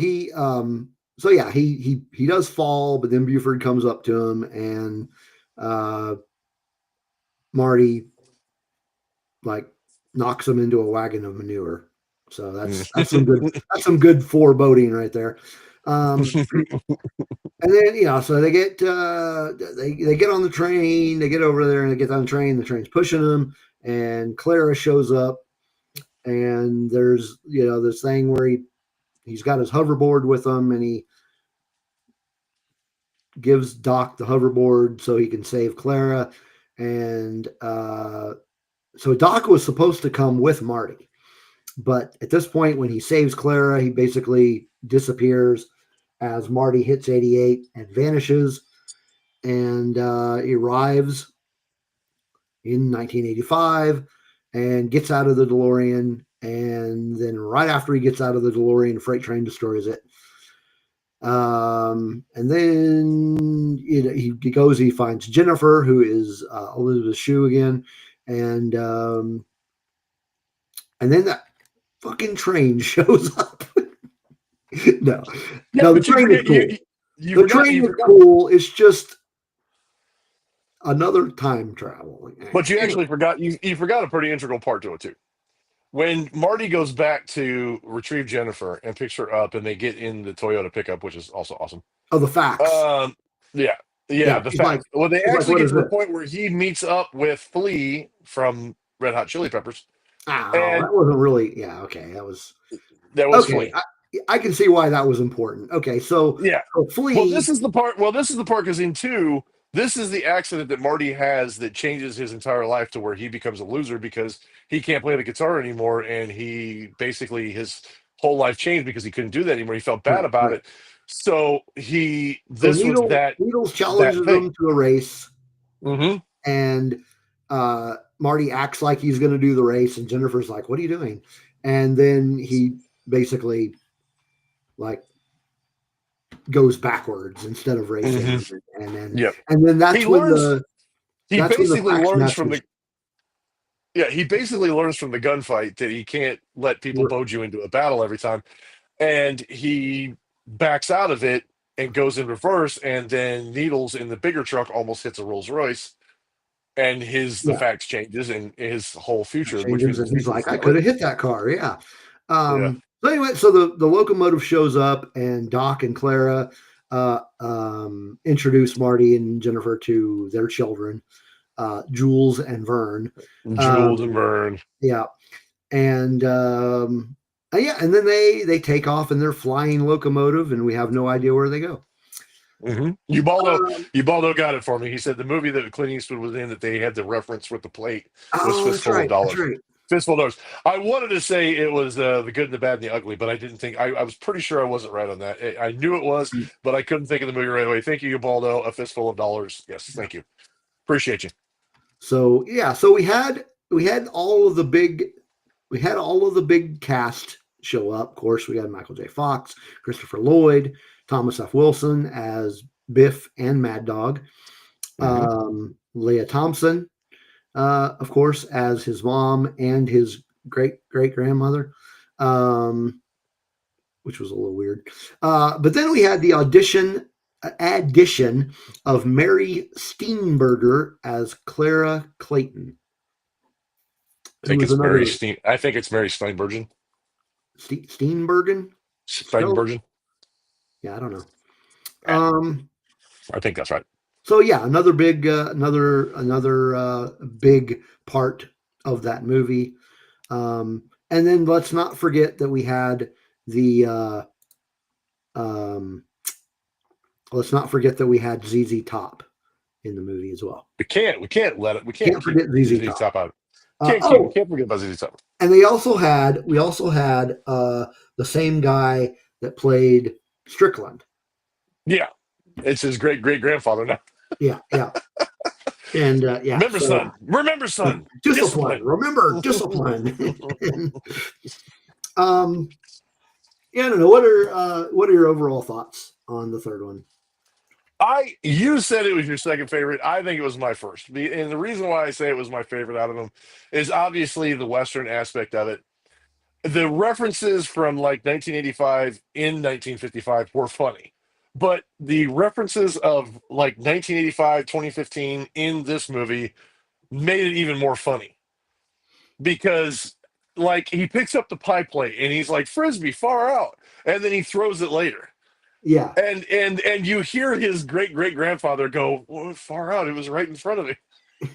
so yeah, he does fall, but then Buford comes up to him, and uh, Marty like knocks him into a wagon of manure. So that's some good foreboding right there. Um, and then so they get on the train, they get over there and they get on the train. The train's pushing them, and Clara shows up, and there's this thing where he's got his hoverboard with him, and he gives Doc the hoverboard so he can save Clara. And so Doc was supposed to come with Marty, but at this point, when he saves Clara, he basically disappears as Marty hits 88 and vanishes. And he arrives in 1985 and gets out of the DeLorean. And then right after he gets out of the DeLorean, a freight train destroys it. And then he goes, he finds Jennifer, who is Elizabeth Shue again. And then that fucking train shows up. no, Yeah, no, the but you train is forget cool. you The forgot train you is forgot cool. It's just another time travel. but you Anyway, actually forgot you forgot a pretty integral part to it too. When Marty goes back to retrieve Jennifer and picks her up, and they get in the Toyota pickup, which is also awesome. oh, the facts. Um, yeah, yeah, Yeah, the fact. Well, they she's like, actually what get is to the this? point where he meets up with Flea from Red Hot Chili Peppers, Oh, and that wasn't really. Yeah, okay, that was that was okay. Flea. I can see why that was important. Okay, Yeah. so Well, this Flea. is the part. Well, this is the part because in two, this is the accident that Marty has that changes his entire life to where he becomes a loser because he can't play the guitar anymore, and he basically his whole life changed because he couldn't do that anymore. He felt bad Right, about right. it. So So this was Needles that challenges thing. him to a race, Hmm. and Marty acts like he's going to do the race, and Jennifer's like, "What are you doing?" And then he basically like goes backwards instead of racing, Hmm. and then Yep. and then He learns. He that's when the basically fax learns from message. the. Yeah, he basically learns from the gunfight that he can't let people boat you into a battle every time, and he backs out of it and goes in reverse, and then Needles in the bigger truck almost hits a Rolls Royce, and the Yeah, facts changes and his whole future, which changes, means his and he's future is like, "I not could have written. hit that car." Yeah. Yeah. So anyway, so the locomotive shows up, and Doc and Clara introduce Marty and Jennifer to their children, Jules and Vern. Jules Um, and Vern. yeah, and yeah, and then they take off in their flying locomotive, and we have no idea where they go. Hmm. Um, Ubaldo got it for me. He said the movie that Clint Eastwood was in that they had the reference with the plate was oh, that's Fistful of right. That's Dollars. right. Fistful of Dollars. I wanted to say it was the good, and the bad, and the ugly, but I didn't think. I was pretty sure I wasn't right on that. I knew it was, but I couldn't think of the movie right away. Thank you, Ubaldo. A Fistful of Dollars. Yes, Yeah. thank you. Appreciate you. So yeah, so we had all of the big cast show up. Of course, we had Michael J. Fox, Christopher Lloyd, Thomas F. Wilson as Biff and Mad Dog, Hmm. Leah Thompson, of course, as his mom and his great great grandmother, which was a little weird. But then we had the addition of Mary Steenburgen as Clara Clayton, I who think was it's Mary another Steen. I think it's Mary Steinbergen. Steenburgen. Spelled, Steinbergen. yeah, I don't know. Yeah, Um, I think that's right. so yeah, another big, big part of that movie. And then let's not forget that we had the. Um, let's not forget that we had ZZ Top in the movie as well. We can't Can't keep forget ZZ ZZ Top. Top out. We Oh, can't forget about ZZ Top. and we also had the same guy that played Strickland. Yeah, it's his great great grandfather now. Yeah, yeah, and yeah. Remember, So son. Remember, son. discipline. Discipline. Remember discipline. And, um, yeah, I don't know. What are your overall thoughts on the third one? You said it was your second favorite. I think it was my first. And the reason why I say it was my favorite out of them is obviously the Western aspect of it. The references from like 1985 in 1955 were funny, but the references of like 1985, 2015 in this movie made it even more funny because like he picks up the pie plate and he's like frisbee far out, and then he throws it later. Yeah, And you hear his great great grandfather go, well, far out, it was right in front of me.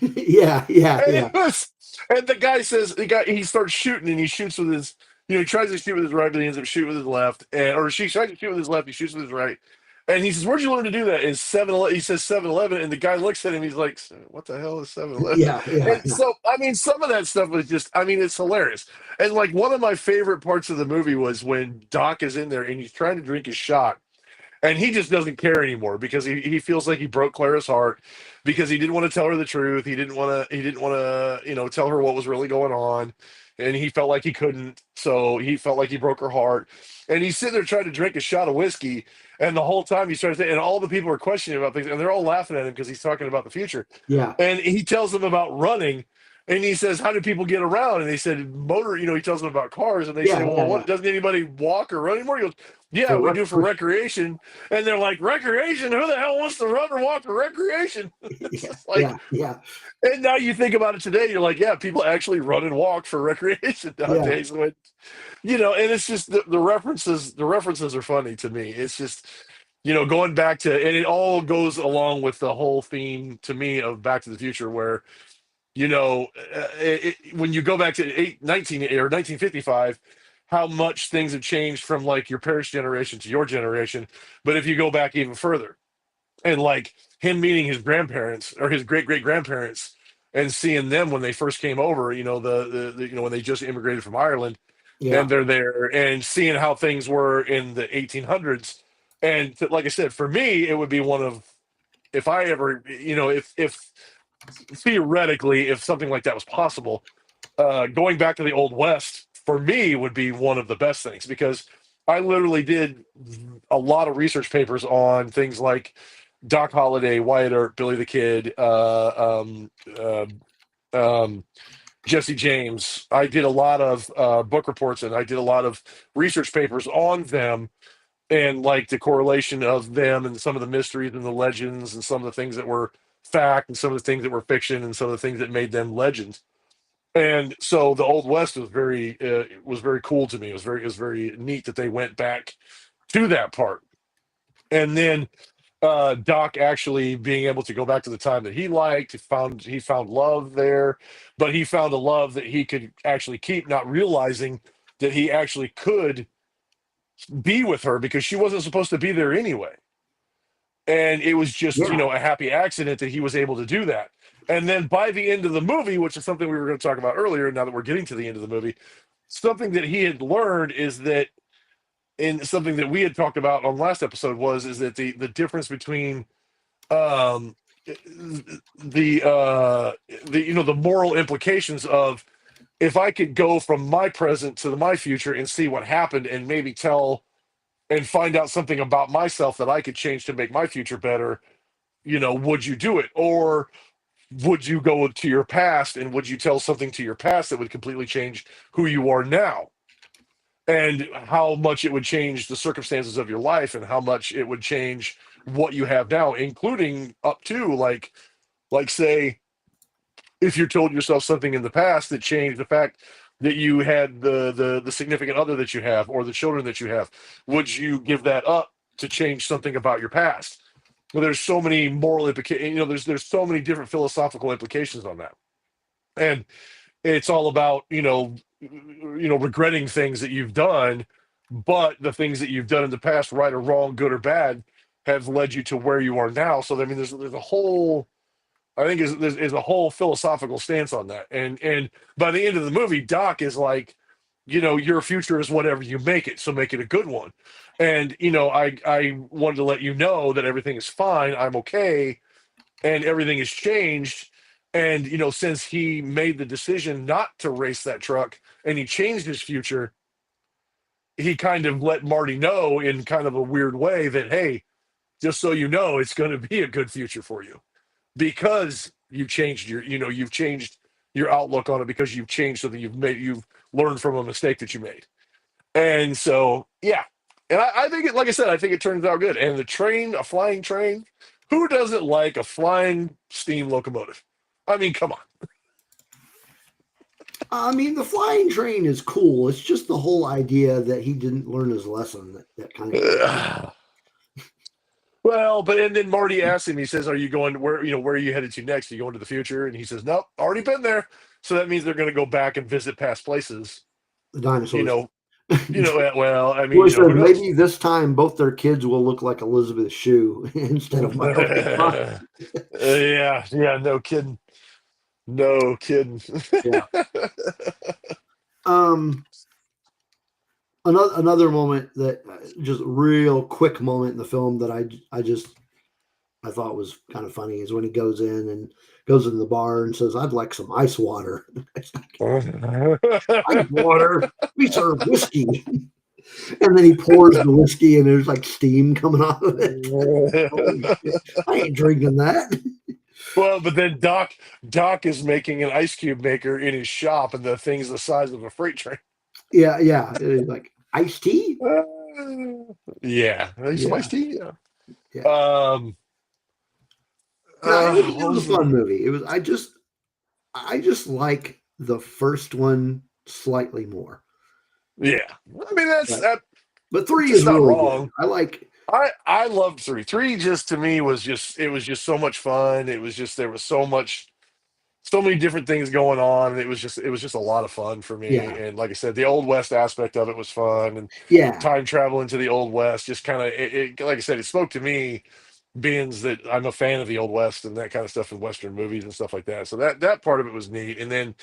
yeah, yeah, And yeah, it was, and the guy says he starts shooting and he shoots with his, he tries to shoot with his right, but he ends up shooting with his left, and or she tries to shoot with his left, he shoots with his right, and he says, "Where'd you learn to do that?" Is 7-Eleven? He says 7-Eleven, and the guy looks at him, he's like, "What the hell is 7-Eleven?" yeah, yeah, And so, I mean, some of that stuff was just, I mean, it's hilarious. And like one of my favorite parts of the movie was when Doc is in there and he's trying to drink his shot, and he just doesn't care anymore because he feels like he broke Clara's heart because he didn't want to tell her the truth. He didn't want to tell her what was really going on, and he felt like he couldn't. So he felt like he broke her heart. And he's sitting there trying to drink a shot of whiskey, and the whole time he starts, and all the people are questioning about things, and they're all laughing at him because he's talking about the future. yeah, And he tells them about running. And he says, "How do people get around?" And they said, "Motor." He tells them about cars, and they say, yeah, "Well, yeah, what? yeah. Doesn't anybody walk or run anymore?" He goes, "Yeah, For we do for recreation." And they're like, "Recreation? Who the hell wants to run or walk for recreation?" It's yeah, just like, yeah, yeah, and now you think about it today, you're like, yeah, people actually run and walk for recreation yeah, nowadays. And it's just the references. The references are funny to me. It's just, going back to, and it all goes along with the whole theme to me of Back to the Future, where when you go back to 19 or 1955, how much things have changed from like your parents' generation to your generation. But if you go back even further, and like him meeting his grandparents or his great great grandparents and seeing them when they first came over, when they just immigrated from Ireland, and yeah, they're there and seeing how things were in the 1800s. And like I said, for me, it would be one of, if I ever, if theoretically, if something like that was possible, going back to the Old West for me would be one of the best things because I literally did a lot of research papers on things like Doc Holliday, Wyatt Earp, Billy the Kid, um, Jesse James. I did a lot of book reports and I did a lot of research papers on them and like the correlation of them and some of the mysteries and the legends and some of the things that were fact and some of the things that were fiction and some of the things that made them legends. And so the Old West was very cool to me. It was very neat that they went back to that part. And then Doc actually being able to go back to the time that he liked, he found love there, but he found a love that he could actually keep, not realizing that he actually could be with her because she wasn't supposed to be there anyway. And it was just, yeah, a happy accident that he was able to do that. And then by the end of the movie, which is something we were going to talk about earlier, now that we're getting to the end of the movie, something that he had learned is that, and something that we had talked about on last episode is that the difference between um the moral implications of, if I could go from my present to my future and see what happened and maybe tell and find out something about myself that I could change to make my future better, would you do it? Or would you go to your past and would you tell something to your past that would completely change who you are now? And how much it would change the circumstances of your life and how much it would change what you have now, including up to like say, if you told yourself something in the past that changed the fact that you had the significant other that you have or the children that you have, would you give that up to change something about your past? Well, there's so many moral implications. There's so many different philosophical implications on that, and it's all about regretting things that you've done, but the things that you've done in the past, right or wrong, good or bad, have led you to where you are now. So I mean, there's a whole, I think is a whole philosophical stance on that. And by the end of the movie, Doc is like, your future is whatever you make it, so make it a good one. And I wanted to let you know that everything is fine, I'm okay, and everything has changed. And since he made the decision not to race that truck and he changed his future, he kind of let Marty know in kind of a weird way that, hey, just so you know, it's going to be a good future for you because you've changed your outlook on it, because you've changed something, you've learned from a mistake that you made. And so, yeah. And I think like I said, I think it turns out good. And the train, a flying train, who doesn't like a flying steam locomotive? I mean, come on. I mean, the flying train is cool. It's just the whole idea that he didn't learn his lesson that kind of irritates me. Well, but and then Marty asks him, he says, are you going where are you headed to next? Are you going to the future? And he says, nope, already been there. So that means they're going to go back and visit past places. The You dinosaurs. know, well, I mean, Boy says who knows? maybe this time both their kids will look like Elizabeth Shue instead of Michael J. Fox. Yeah, no kidding. No kidding. Yeah. Um, another moment that just real quick moment in the film that I thought was kind of funny is when he goes in the bar and says, "I'd like some ice water." Ice water. We serve whiskey. And then he pours the whiskey and there's like steam coming out of it. Holy shit. I ain't drinking that. Well, but then Doc is making an ice cube maker in his shop, and the thing's the size of a freight train. Yeah. Like iced tea? Yeah, some Yeah. iced tea. Yeah. Yeah. Um. No, it What was a was the? fun movie. It was I just like the first one slightly more. Yeah, I mean But that's three just is not really good. wrong. I like I loved three. Three just to me was just so much fun. It was just there was so many different things going on, and it was just a lot of fun for me. yeah. And like I said, the old west aspect of it was fun, and Yeah. time travel into the old west just kind of like I said, it spoke to me, being that I'm a fan of the old west and that kind of stuff in western movies and stuff like that. So that part of it was neat. And then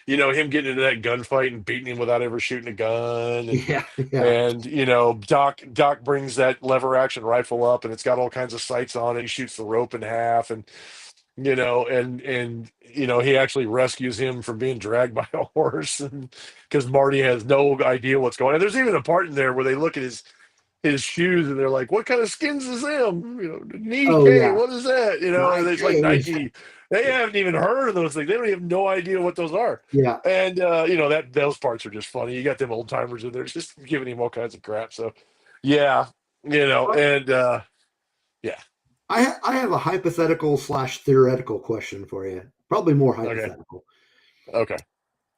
him getting into that gunfight and beating him without ever shooting a gun, and Yeah. Yeah. and Doc brings that lever action rifle up, and it's got all kinds of sights on it. He shoots the rope in half, and he actually rescues him from being dragged by a horse, and because Marty has no idea what's going on. And there's even a part in there where they look at his shoes and they're like, what kind of skins is them? Oh Nike, yeah. what is that? And it's like Nike. Nike. They haven't even heard of those things. They don't have no idea what those are. Yeah. And that those parts are just funny. You got them old timers in there just giving him all kinds of crap. So yeah, and yeah. I have a hypothetical / theoretical question for you. Probably more Okay. hypothetical. Okay.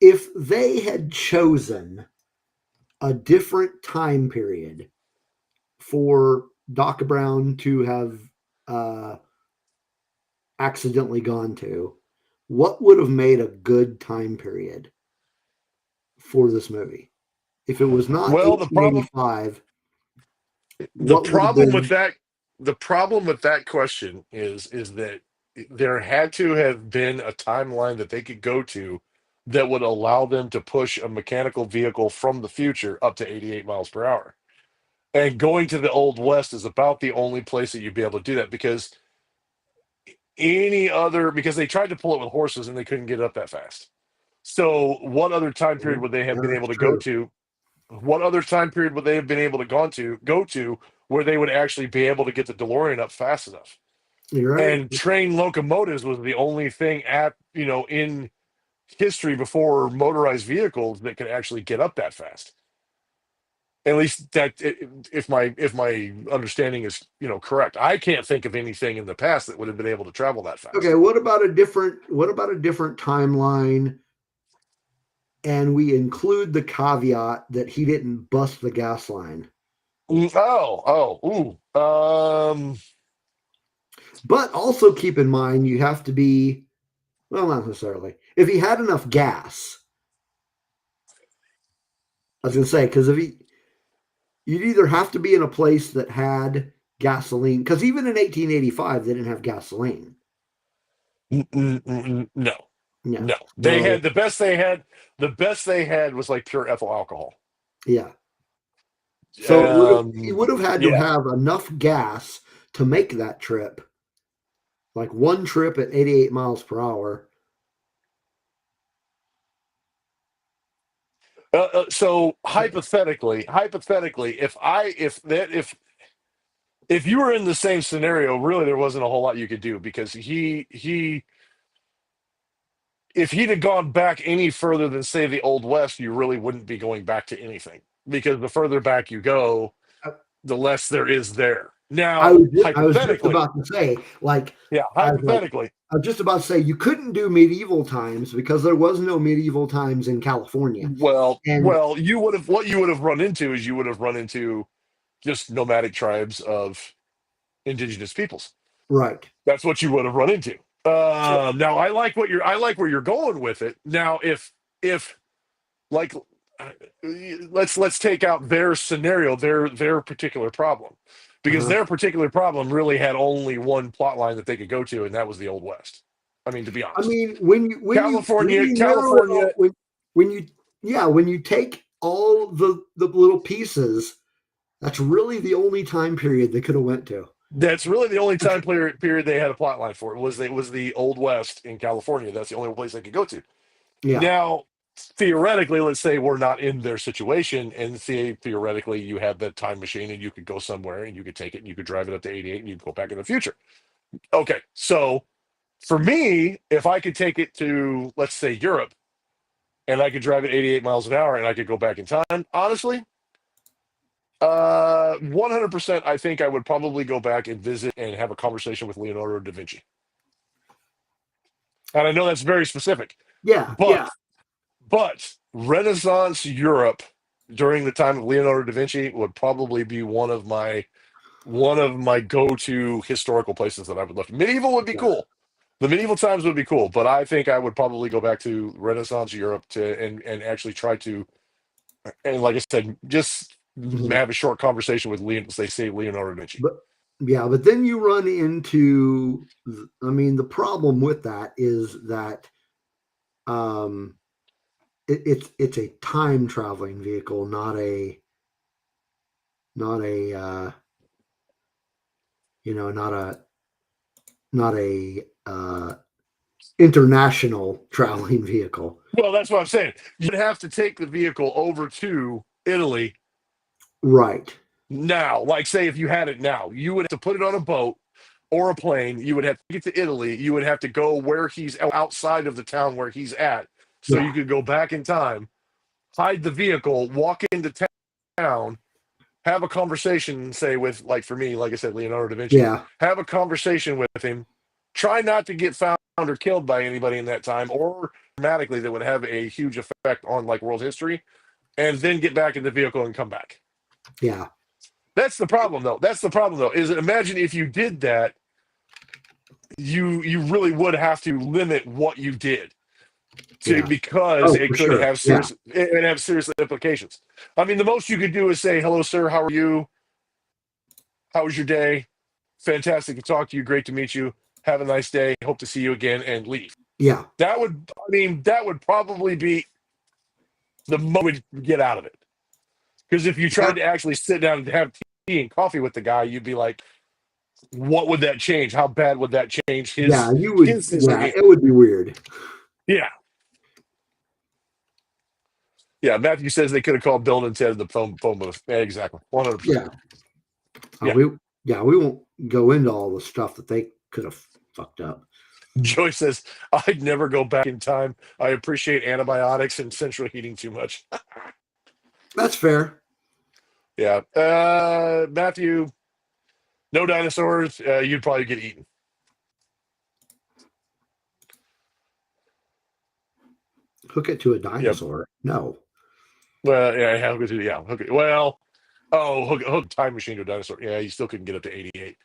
If they had chosen a different time period for Doc Brown to have uh, accidentally gone to, what would have made a good time period for this movie? If it was not Well, the problem 1885, the what would have problem with been? that the problem with that question is that there had to have been a timeline that they could go to that would allow them to push a mechanical vehicle from the future up to 88 miles per hour. And going to the old west is about the only place that you'd be able to do that, because they tried to pull it with horses and they couldn't get up that fast. So what other time period would they have Yeah, been that's able to go true. to? What other time period would they have been able to go to where they would actually be able to get the DeLorean up fast enough? You're right. And train locomotives was the only thing in history before motorized vehicles that could actually get up that fast. At least if my understanding is correct. I can't think of anything in the past that would have been able to travel that Okay, fast. what about a different timeline? And we include the caveat that he didn't bust the gas line. Ooh. But also keep in mind you have to be, well, not necessarily. If he had enough gas, I was going to say, because you'd either have to be in a place that had gasoline, because even in 1885 they didn't have gasoline. No. No, No, they no, had the best they had. The best they had was like pure ethyl alcohol. yeah. So it would have had to Yeah. have enough gas to make that trip, like one trip at 88 miles per hour. So hypothetically, if you were in the same scenario, really there wasn't a whole lot you could do because he if he'd have gone back any further than say the Old West, you really wouldn't be going back to anything because the further back you go, the less there is there. Now, I was just hypothetically, about to say, like, yeah, I was like, hypothetically, I was just about to say you couldn't do medieval times because there was no medieval times in California. And you would have what you would have run into is you would have run into just nomadic tribes of indigenous peoples. right. That's what you would have run into. So, Now, I like where you're going with it. Now, if like let's take out their scenario, their particular problem, because uh-huh. their particular problem really had only one plot line that they could go to, and that was the Old West. I mean, to be I honest, mean, when California, you narrow it California. out, when you yeah, when you take all the little pieces, that's really the only time period they could have went to. That's really the only time period they had a plot line for. It was the Old West in California. That's the only place they could go to. Yeah, Now, theoretically, let's say we're not in their situation, and say theoretically you have that time machine and you could go somewhere and you could take it and you could drive it up to 88 and you could go back in the future. Okay, so for me, if I could take it to, let's say, Europe, and I could drive at 88 miles an hour and I could go back in time, honestly, 100%, I think I would probably go back and visit and have a conversation with Leonardo da Vinci. And I know that's very specific, yeah, but yeah, Renaissance Europe during the time of Leonardo da Vinci would probably be one of my go-to historical places that I would love to. Medieval would be yeah. cool. The medieval times would be cool, but I think I would probably go back to Renaissance Europe to and actually try to, and like I said, just Mhm. have a short conversation with Leonardo da Vinci. But yeah, but then you run into, I mean, the problem with that is that um, it's a time traveling vehicle, not a not a international traveling vehicle. Well, that's what I'm saying. You'd have to take the vehicle over to Italy Right. now. Like, say, if you had it now, you would have to put it on a boat or a plane. You would have to get to Italy. You would have to go where he's outside of the town where he's at. So Yeah. you could go back in time, hide the vehicle, walk into town, have a conversation, say, with, like, for me, like I said, Leonardo da Vinci, Yeah. have a conversation with him, try not to get found or killed by anybody in that time, or dramatically that would have a huge effect on like world history, and then get back in the vehicle and come back. Yeah. That's the problem, though. That's the problem, though. Is imagine if you did that, you really would have to limit what you did to Yeah. because Oh, it for could sure. have Yeah. serious implications. I mean, the most you could do is say, "Hello, sir. How are you? How was your day? Fantastic to talk to you. Great to meet you. Have a nice day. Hope to see you again," and leave. Yeah. That would probably be the most you would get out of it. Because if you Yeah. tried to actually sit down and have tea and coffee with the guy, you'd be like, what would that change? How bad would that change Yeah. You would. his Yeah. It would be weird. yeah. Yeah, Matthew says they could have called Bill and Ted the phone booth. Yeah, exactly. 100%. Yeah. Yeah. We. Yeah. We won't go into all the stuff that they could have fucked up. Joy says, I'd never go back in time. I appreciate antibiotics and central heating too much. That's fair. Yeah. Matthew, no dinosaurs. You'd probably get eaten. Hook it to a Yep. dinosaur. No. Well, yeah, okay. Well, hook time machine to a dinosaur. Yeah, you still couldn't get up to 88.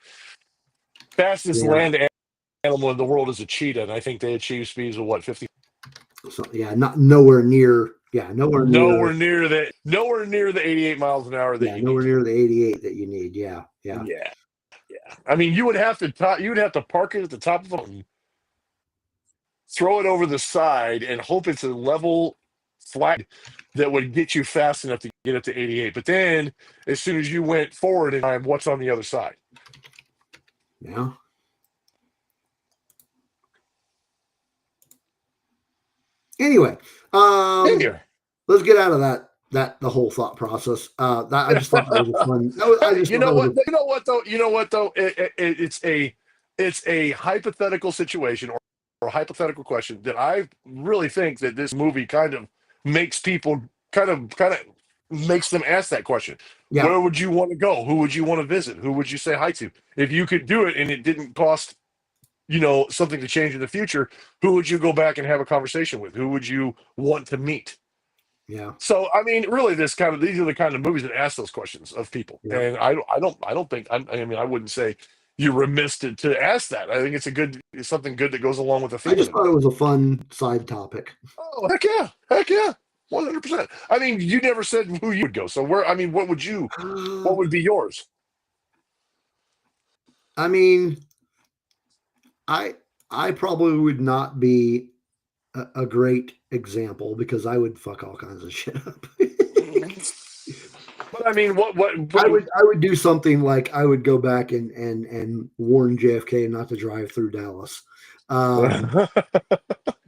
Fastest Yeah. land animal in the world is a cheetah, and I think they achieve speeds of what, 50? So, yeah. Not nowhere near. Yeah. Nowhere near. Nowhere near the 88 miles an hour that Yeah. you Nowhere need. near the 88 that you need. Yeah. Yeah. Yeah, yeah. I mean, you would have to park it at the top of a mountain throw it over the side, and hope it's a level flat that would get you fast enough to get up to 88. But then, as soon as you went forward in time, what's on the other side? Yeah. Anyway, Anyway. let's get out of the whole thought process. I just thought that was a fun. I just You thought know that was what? You know what though? You know what though? It's a hypothetical situation or a hypothetical question that I really think that this movie kind of makes people kind of makes them ask that question. yeah, Where would you want to go? Who would you want to visit? Who would you say hi to? If you could do it and it didn't cost, something to change in the future, who would you go back and have a conversation with? Who would you want to meet? yeah, So I mean, really, these are the kind of movies that ask those questions of people, yeah. and I don't think I mean I wouldn't say you're remiss to ask that. I think it's something good that goes along with the I theme of just the thought it movie. was a fun side topic. Oh heck yeah, 100%. I mean, you never said who you would go, so where? I mean, what would be yours? I mean, I I probably would not be a great example because I would fuck all kinds of shit up. But I mean, I would do something like I would go back and warn JFK not to drive through Dallas.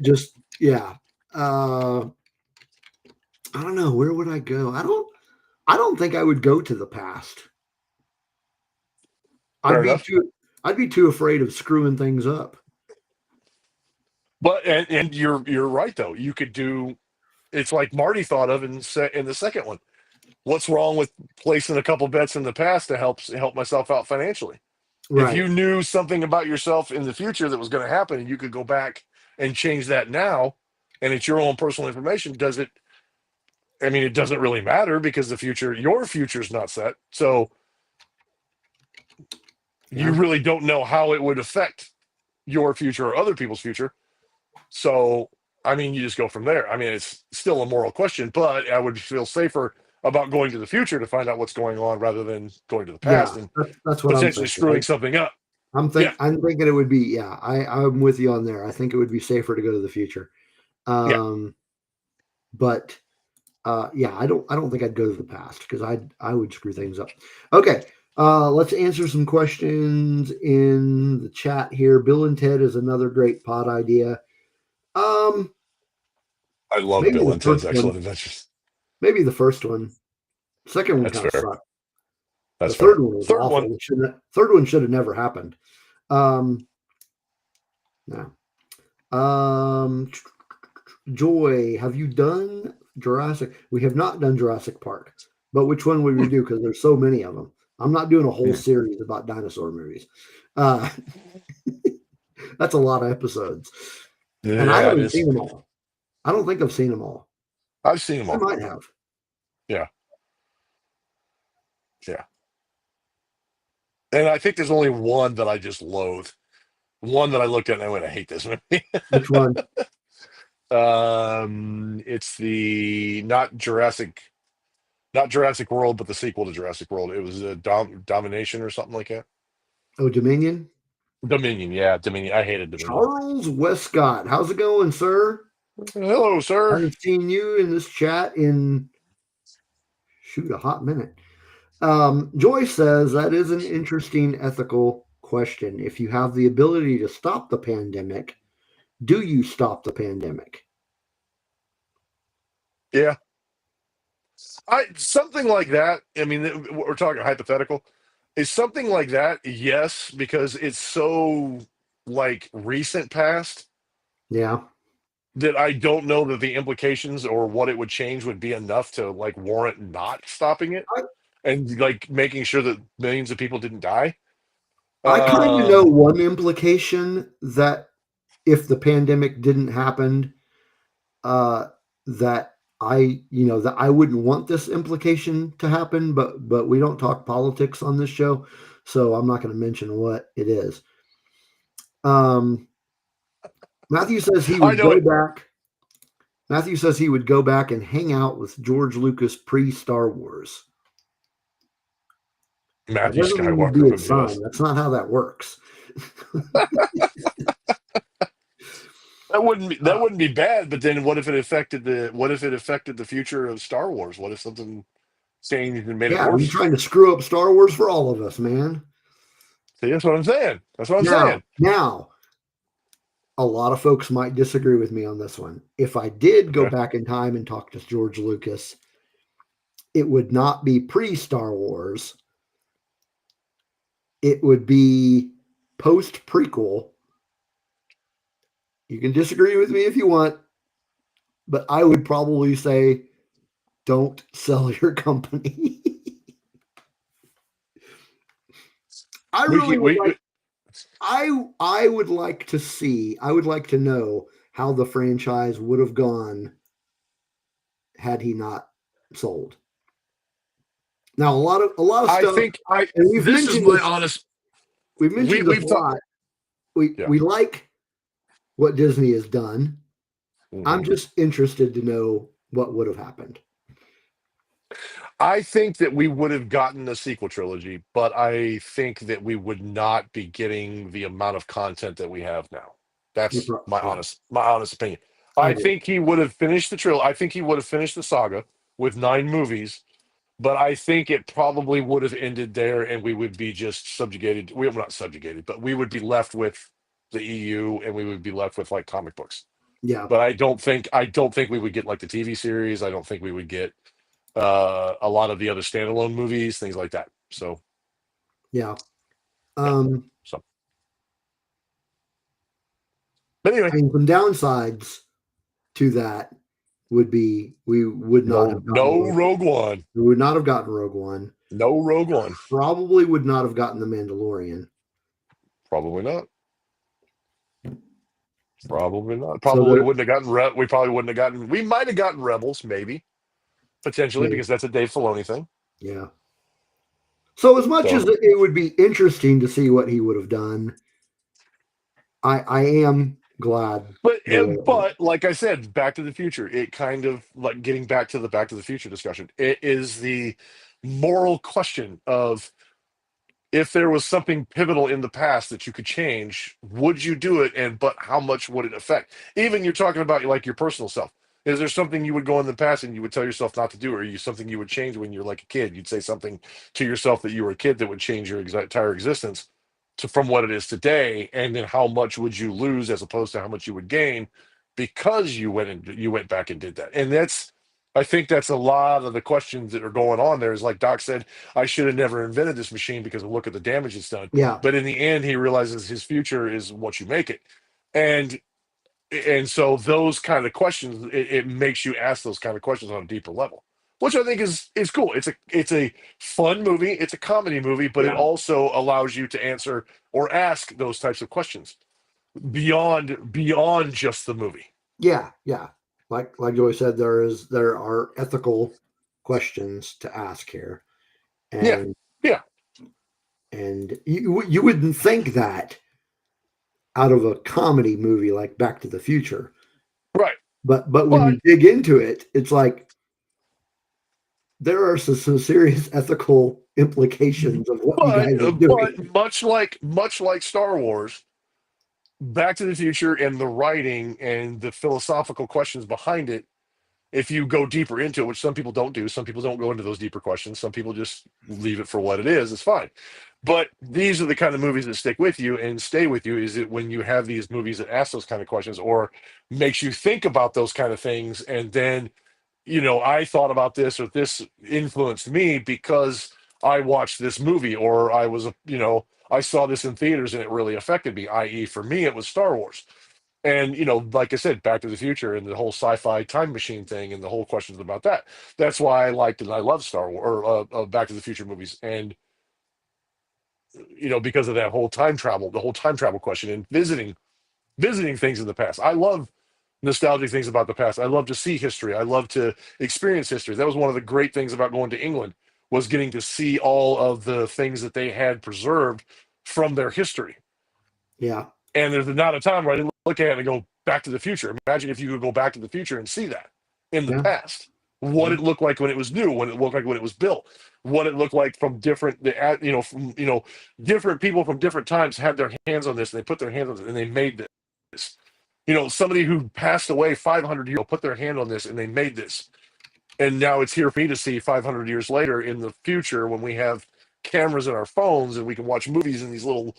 Just yeah. Uh, I don't know, where would I go? I don't think I would go to the past. I'd Fair be enough. too I'd be too afraid of screwing things up. But and you're right though. You could do. It's like Marty thought of in the second one. What's wrong with placing a couple bets in the past to help myself out financially? If Right. you knew something about yourself in the future that was going to happen and you could go back and change that now, and it's your own personal information, does it? I mean, it doesn't really matter because your future is not set. So you Yeah. really don't know how it would affect your future or other people's future. So, I mean, you just go from there. I mean, it's still a moral question, but I would feel safer about going to the future to find out what's going on rather than going to the past Yeah. and That's what I'm potentially thinking. screwing something up. Yeah, I'm thinking it would be, yeah, I'm with you on there. I think it would be safer to go to the future. yeah. Um, but yeah, I don't think I'd go to the past because I would screw things up. Okay. Let's answer some questions in the chat here. Bill and Ted is another great pod idea. Um, I love maybe Bill the and Ted's first Excellent one. Adventures. Maybe the first one. Second one That's kind of fair. sucked. The That's third fair. one was Third one. awful. Third one should have never happened. Um, no. Joy, have you done Jurassic? We have not done Jurassic Park, but which one would we do? Because there's so many of them. I'm not doing a whole series about dinosaur movies. Uh, that's a lot of episodes, and I Yeah, it haven't seen is. them all. I don't think I've seen them all. I've seen them I all. might have. Yeah, yeah. And I think there's only one that I just loathe. One that I looked at and I went, I hate this movie. Which one? It's the not Jurassic World, but the sequel to Jurassic World. It was Domination or something like that. Oh, Dominion. Dominion, yeah, Dominion. I hated Dominion. Charles Westcott, how's it going, sir? Hello, I sir. haven't seen you in this chat in shoot a hot minute. Joy says that is an interesting ethical question. If you have the ability to stop the pandemic, do you stop the pandemic? Yeah, I something like that. I mean, we're talking hypothetical. Is something like that? Yes, because it's so like recent past Yeah, that I don't know that the implications or what it would change would be enough to like warrant not stopping it I, and like making sure that millions of people didn't die. I kind of know Um, one implication that if the pandemic didn't happen, uh, that that I wouldn't want this implication to happen, but we don't talk politics on this show, so I'm not going to mention what it is. Um, Matthew says he I would know go it. back. Matthew says he would go back and hang out with George Lucas pre Star Wars. That Matthew doesn't mean you'd be Skywalker his would be son. us. That's not how that works. That Uh, wouldn't be bad, but then what if it affected the future of Star Wars? What if something changed and made it yeah, you're worse? trying to screw up Star Wars for all of us, man. See, that's what I'm saying. That's what I'm Now, saying. now, a lot of folks might disagree with me on this one. If I did go Okay. back in time and talk to George Lucas, it would not be pre Star Wars. It would be post prequel. You can disagree with me if you want, but I would probably say don't sell your company. I We really can, would we like I would like to see, I would like to know how the franchise would have gone had he not sold. Now a lot of I stuff, think I and this is my honest we've mentioned this we've a talked lot. We yeah. we like what Disney has done. I'm Mhm. just interested to know what would have happened. I think that we would have gotten a sequel trilogy, but I think that we would not be getting the amount of content that we have now. That's Yeah, my honest opinion. I I agree. think he would have finished the trilogy. I think he would have finished the saga with 9 movies, but I think it probably would have ended there, and we would be just subjugated. We are not subjugated, but we would be left with the EU, and we would be left with like comic books. Yeah, But I don't think we would get like the TV series. I don't think we would get a lot of the other standalone movies, things like that. So yeah. yeah. Um, So, but I anyway, mean, some downsides to that would be we would not have gotten no Rogue One, we would not have gotten Rogue One. no Rogue One. Probably would not have gotten the Mandalorian. Probably not. Probably not. So Probably there, wouldn't have gotten. We probably wouldn't have gotten. We might have gotten Rebels, maybe potentially, maybe, because that's a Dave Filoni thing. yeah. So as much as So, it would be interesting to see what he would have done, I am glad the way it went. but like I said, Back to the Future. It kind of like getting back to the Back to the Future discussion. It is the moral question of if there was something pivotal in the past that you could change, would you do it? And but how much would it affect? Even you're talking about like your personal self. Is there something you would go in the past and you would tell yourself not to do, or you something you would change when you're like a kid? You'd say something to yourself that you were a kid that would change your entire existence to from what it is today, and then how much would you lose as opposed to how much you would gain because you went back and did that. And that's I think that's a lot of the questions that are going on there. Is like Doc said, I should have never invented this machine because look at the damage it's done. Yeah, But in the end, he realizes his future is what you make it. And so those kind of questions, it makes you ask those kind of questions on a deeper level, which I think is cool. It's a fun movie, it's a comedy movie, but it yeah, also allows you to answer or ask those types of questions beyond just the movie. yeah. Like Joey said, there are ethical questions to ask here, Yeah, and yeah, you wouldn't think that out of a comedy movie like Back to the Future. right. But when But you dig into it, it's like there are some serious ethical implications of what you guys are doing. but much like Star Wars, Back to the Future and the writing and the philosophical questions behind it, if you go deeper into it, which some people don't do, some people don't go into those deeper questions, some people just leave it for what it is, it's fine. But these are the kind of movies that stick with you and stay with you. Is it when you have these movies that ask those kind of questions or makes you think about those kind of things, and then I thought about this or this influenced me because I watched this movie or I saw this in theaters and it really affected me, i.e., for me, it was Star Wars. And, like I said, Back to the Future and the whole sci fi time machine thing and the whole questions about that. That's why I liked and I love Star Wars or Back to the Future movies. And, because of that whole time travel, the whole time travel question and visiting things in the past. I love nostalgic things about the past. I love to see history. I love to experience history. That was one of the great things about going to England was getting to see all of the things that they had preserved from their history. Yeah, And there's not a time where I didn't look at it and go Back to the Future. Imagine if you could go back to the future and see that in the yeah, past. What yeah, it looked like when it was new, what it looked like when it was built, what it looked like from different people from different times had their hands on this and they put their hands on it and they made this. Somebody who passed away 500 years ago put their hand on this and they made this. And now it's here for me to see 500 years later in the future when we have cameras in our phones and we can watch movies in these little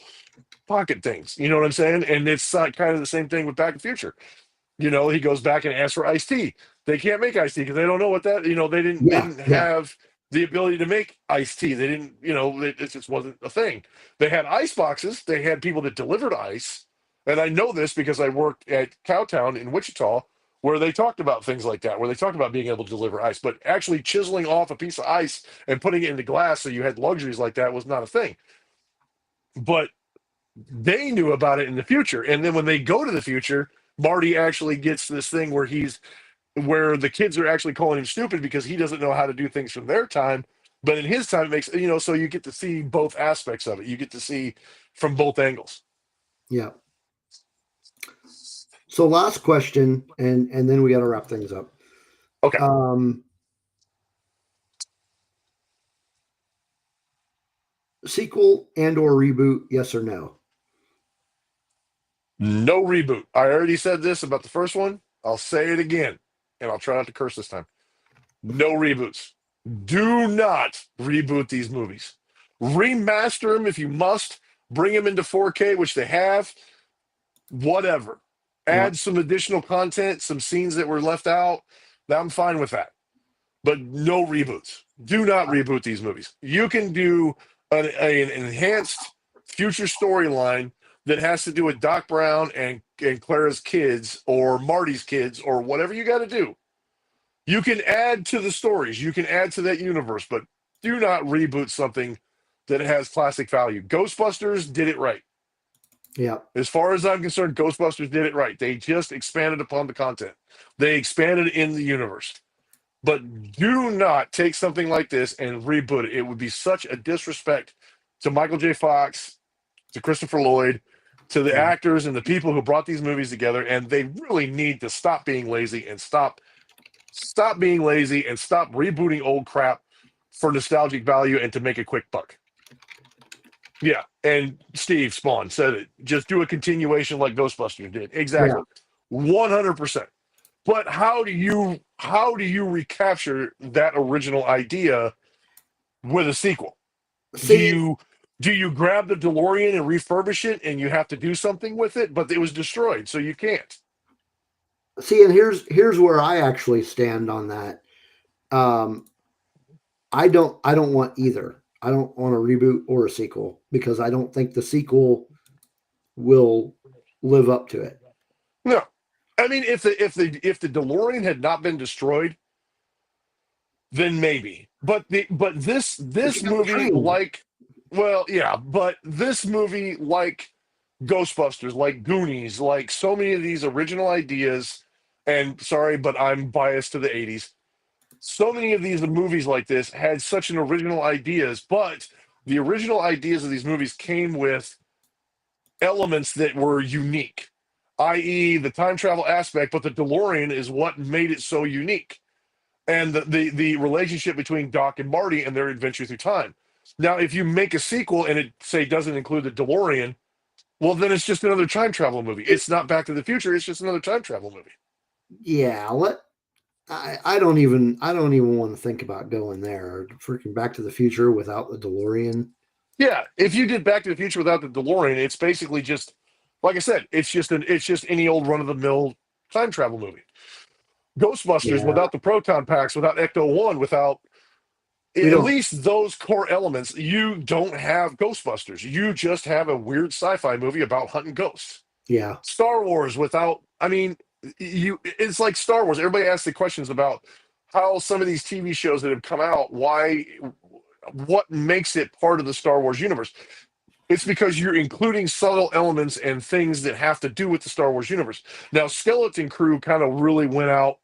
pocket things. You know what I'm saying? And it's kind of the same thing with Back to the Future. He goes back and asks for iced tea. They can't make iced tea because they don't know what that. They Yeah, didn't yeah, have the ability to make iced tea. They didn't. It just wasn't a thing. They had ice boxes. They had people that delivered ice, and I know this because I worked at Cowtown in Wichita, where they talked about things like that, where they talked about being able to deliver ice, but actually chiseling off a piece of ice and putting it into glass so you had luxuries like that was not a thing. But they knew about it in the future. And then when they go to the future, Marty actually gets this thing where the kids are actually calling him stupid because he doesn't know how to do things from their time. But in his time, it makes, so you get to see both aspects of it. You get to see from both angles. yeah. So last question, and then we got to wrap things up. Okay. Sequel and or reboot, yes or no? No reboot. I already said this about the first one. I'll say it again, and I'll try not to curse this time. No reboots. Do not reboot these movies. Remaster them if you must. Bring them into 4K, which they have. Whatever. Yeah, Add some additional content, some scenes that were left out. I'm fine with that. But no reboots. Do not reboot these movies. You can do an enhanced future storyline that has to do with Doc Brown and Clara's kids or Marty's kids or whatever you got to do. You can add to the stories. You can add to that universe, but do not reboot something that has classic value. Ghostbusters did it right. yeah, As far as I'm concerned, Ghostbusters did it right. They just expanded upon the content. They expanded in the universe. But do not take something like this and reboot it. It would be such a disrespect to Michael J. Fox, to Christopher Lloyd, to the yeah, actors and the people who brought these movies together. And they really need to stop being lazy and stop being lazy and stop rebooting old crap for nostalgic value and to make a quick buck. Yeah, and Steve Spawn said it. Just do a continuation like Ghostbusters did. yeah. Exactly, 100%. But how do you recapture that original idea with a sequel? Do See, you do you grab the DeLorean and refurbish it, and you have to do something with it? But it was destroyed, so you can't. and here's where I actually stand on that. Um, I don't want either. I don't want a reboot or a sequel because I don't think the sequel will live up to it. No, I mean if the DeLorean had not been destroyed, then maybe. But But this you got the movie train. like well yeah, but this movie like Ghostbusters, like Goonies, like so many of these original ideas, and sorry, but I'm biased to the 80s. So many of these movies like this had such an original ideas, but the original ideas of these movies came with elements that were unique, i.e., the time travel aspect, but the DeLorean is what made it so unique. And the relationship between Doc and Marty and their adventure through time. Now, if you make a sequel and it say doesn't include the DeLorean, well, then it's just another time travel movie. It, It's not Back to the Future. It's just another time travel movie. yeah, I don't even want to think about going there. Freaking Back to the Future without the DeLorean. Yeah, if you did Back to the Future without the DeLorean, it's basically just like I said. It's just any old run of the mill time travel movie. Ghostbusters Yeah, without the proton packs, without Ecto One, without we at don't. least those core elements. You don't have Ghostbusters. You just have a weird sci-fi movie about hunting ghosts. Yeah, Star Wars without, I mean, it's like Star Wars. Everybody asks the questions about how some of these TV shows that have come out, what makes it part of the Star Wars universe. It's because you're including subtle elements and things that have to do with the Star Wars universe. Now, Skeleton Crew kind of really went out.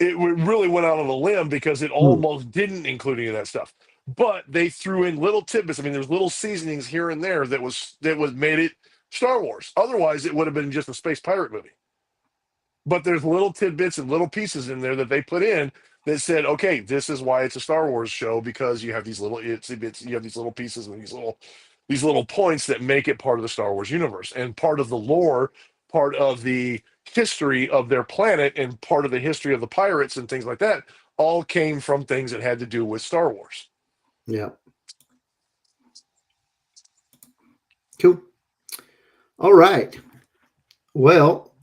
Really went out on a limb because it Hmm. almost didn't include any of that stuff. But they threw in little tidbits. I mean, there's little seasonings here and there that was made it Star Wars. Otherwise, it would have been just a space pirate movie. But there's little tidbits and little pieces in there that they put in that said, okay, this is why it's a Star Wars show because you have these little bits, you have these little pieces and these little points that make it part of the Star Wars universe and part of the lore, part of the history of their planet and part of the history of the pirates and things like that all came from things that had to do with Star Wars. Yeah. Cool. All right. Well,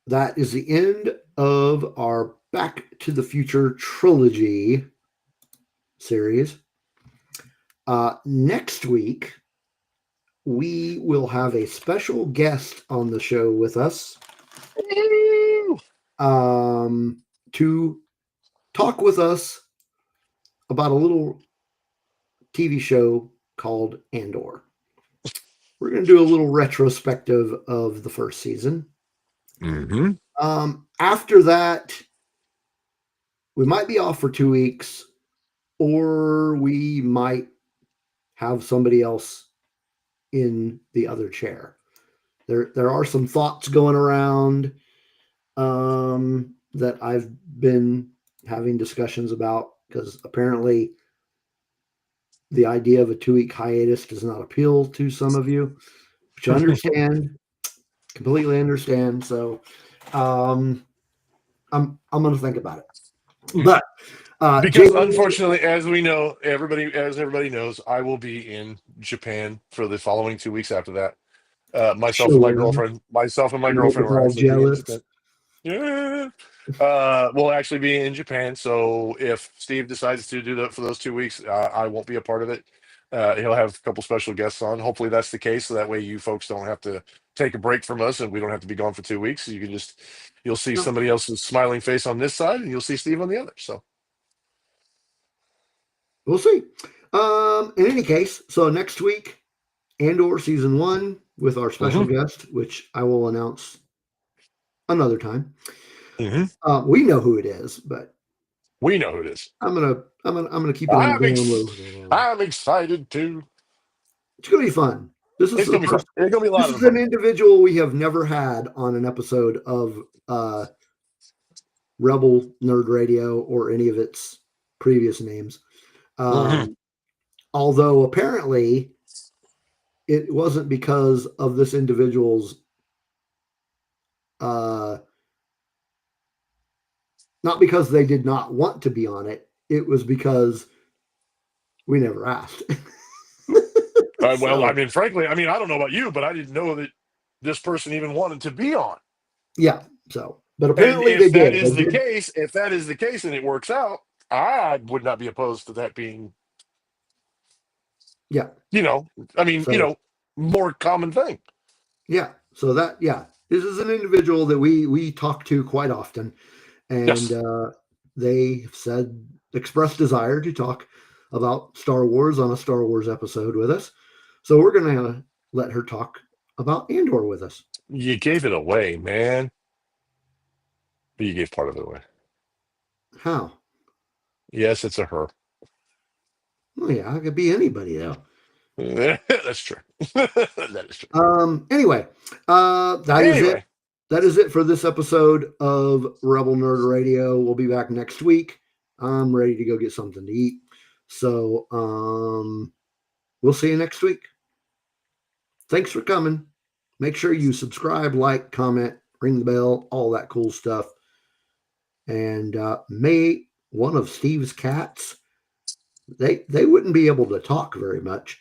that is the end of our Back to the Future trilogy series. Next week, we will have a special guest on the show with us to talk with us about a little TV show called Andor. We're going to do a little retrospective of the first season. Mm-hmm. After that, we might be off for 2 weeks, or we might have somebody else in the other chair. There are some thoughts going around that I've been having discussions about, because apparently the idea of a 2-week hiatus does not appeal to some of you, which I understand, completely understand. So I'm going to think about it. But because unfortunately, as everybody knows, I will be in Japan for the following 2 weeks after that. Myself and my girlfriend will all actually be in jealous. Japan. Yeah. We'll actually be in Japan. So if Steve decides to do that for those 2 weeks, I won't be a part of it. He'll have a couple special guests on. Hopefully that's the case. So that way you folks don't have to take a break from us and we don't have to be gone for 2 weeks. You can you'll see somebody else's smiling face on this side and you'll see Steve on the other. So we'll see. In any case, so next week, Andor season 1 with our special guest, which I will announce another time. We know who it is, but we know who it is. I'm gonna keep it on the down low. I'm excited too. It's gonna be fun. This is It's gonna be fun. It's gonna be a lot of fun. This is an individual we have never had on an episode of Rebel Nerd Radio or any of its previous names. Although apparently it wasn't because of this individual's not because they did not want to be on it. It was because we never asked. Well, I mean, frankly, I don't know about you, but I didn't know that this person even wanted to be on. Yeah. So, but apparently if that is the case and it works out, I would not be opposed to that being, more common thing. Yeah. So this is an individual that we talk to quite often, and they have expressed desire to talk about Star Wars on a Star Wars episode with us. So we're going to let her talk about Andor with us. You gave it away, man. But you gave part of it away. How? Yes, it's a her. Well, yeah, it could be anybody though. That's true. That is true. Anyway, is it. That is it for this episode of Rebel Nerd Radio. We'll be back next week. I'm ready to go get something to eat. So we'll see you next week. Thanks for coming. Make sure you subscribe, like, comment, ring the bell, all that cool stuff. And may one of Steve's cats, they wouldn't be able to talk very much.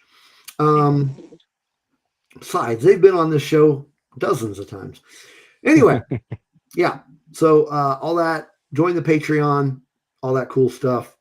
Besides, they've been on this show dozens of times. Anyway, yeah. So all that, join the Patreon, all that cool stuff.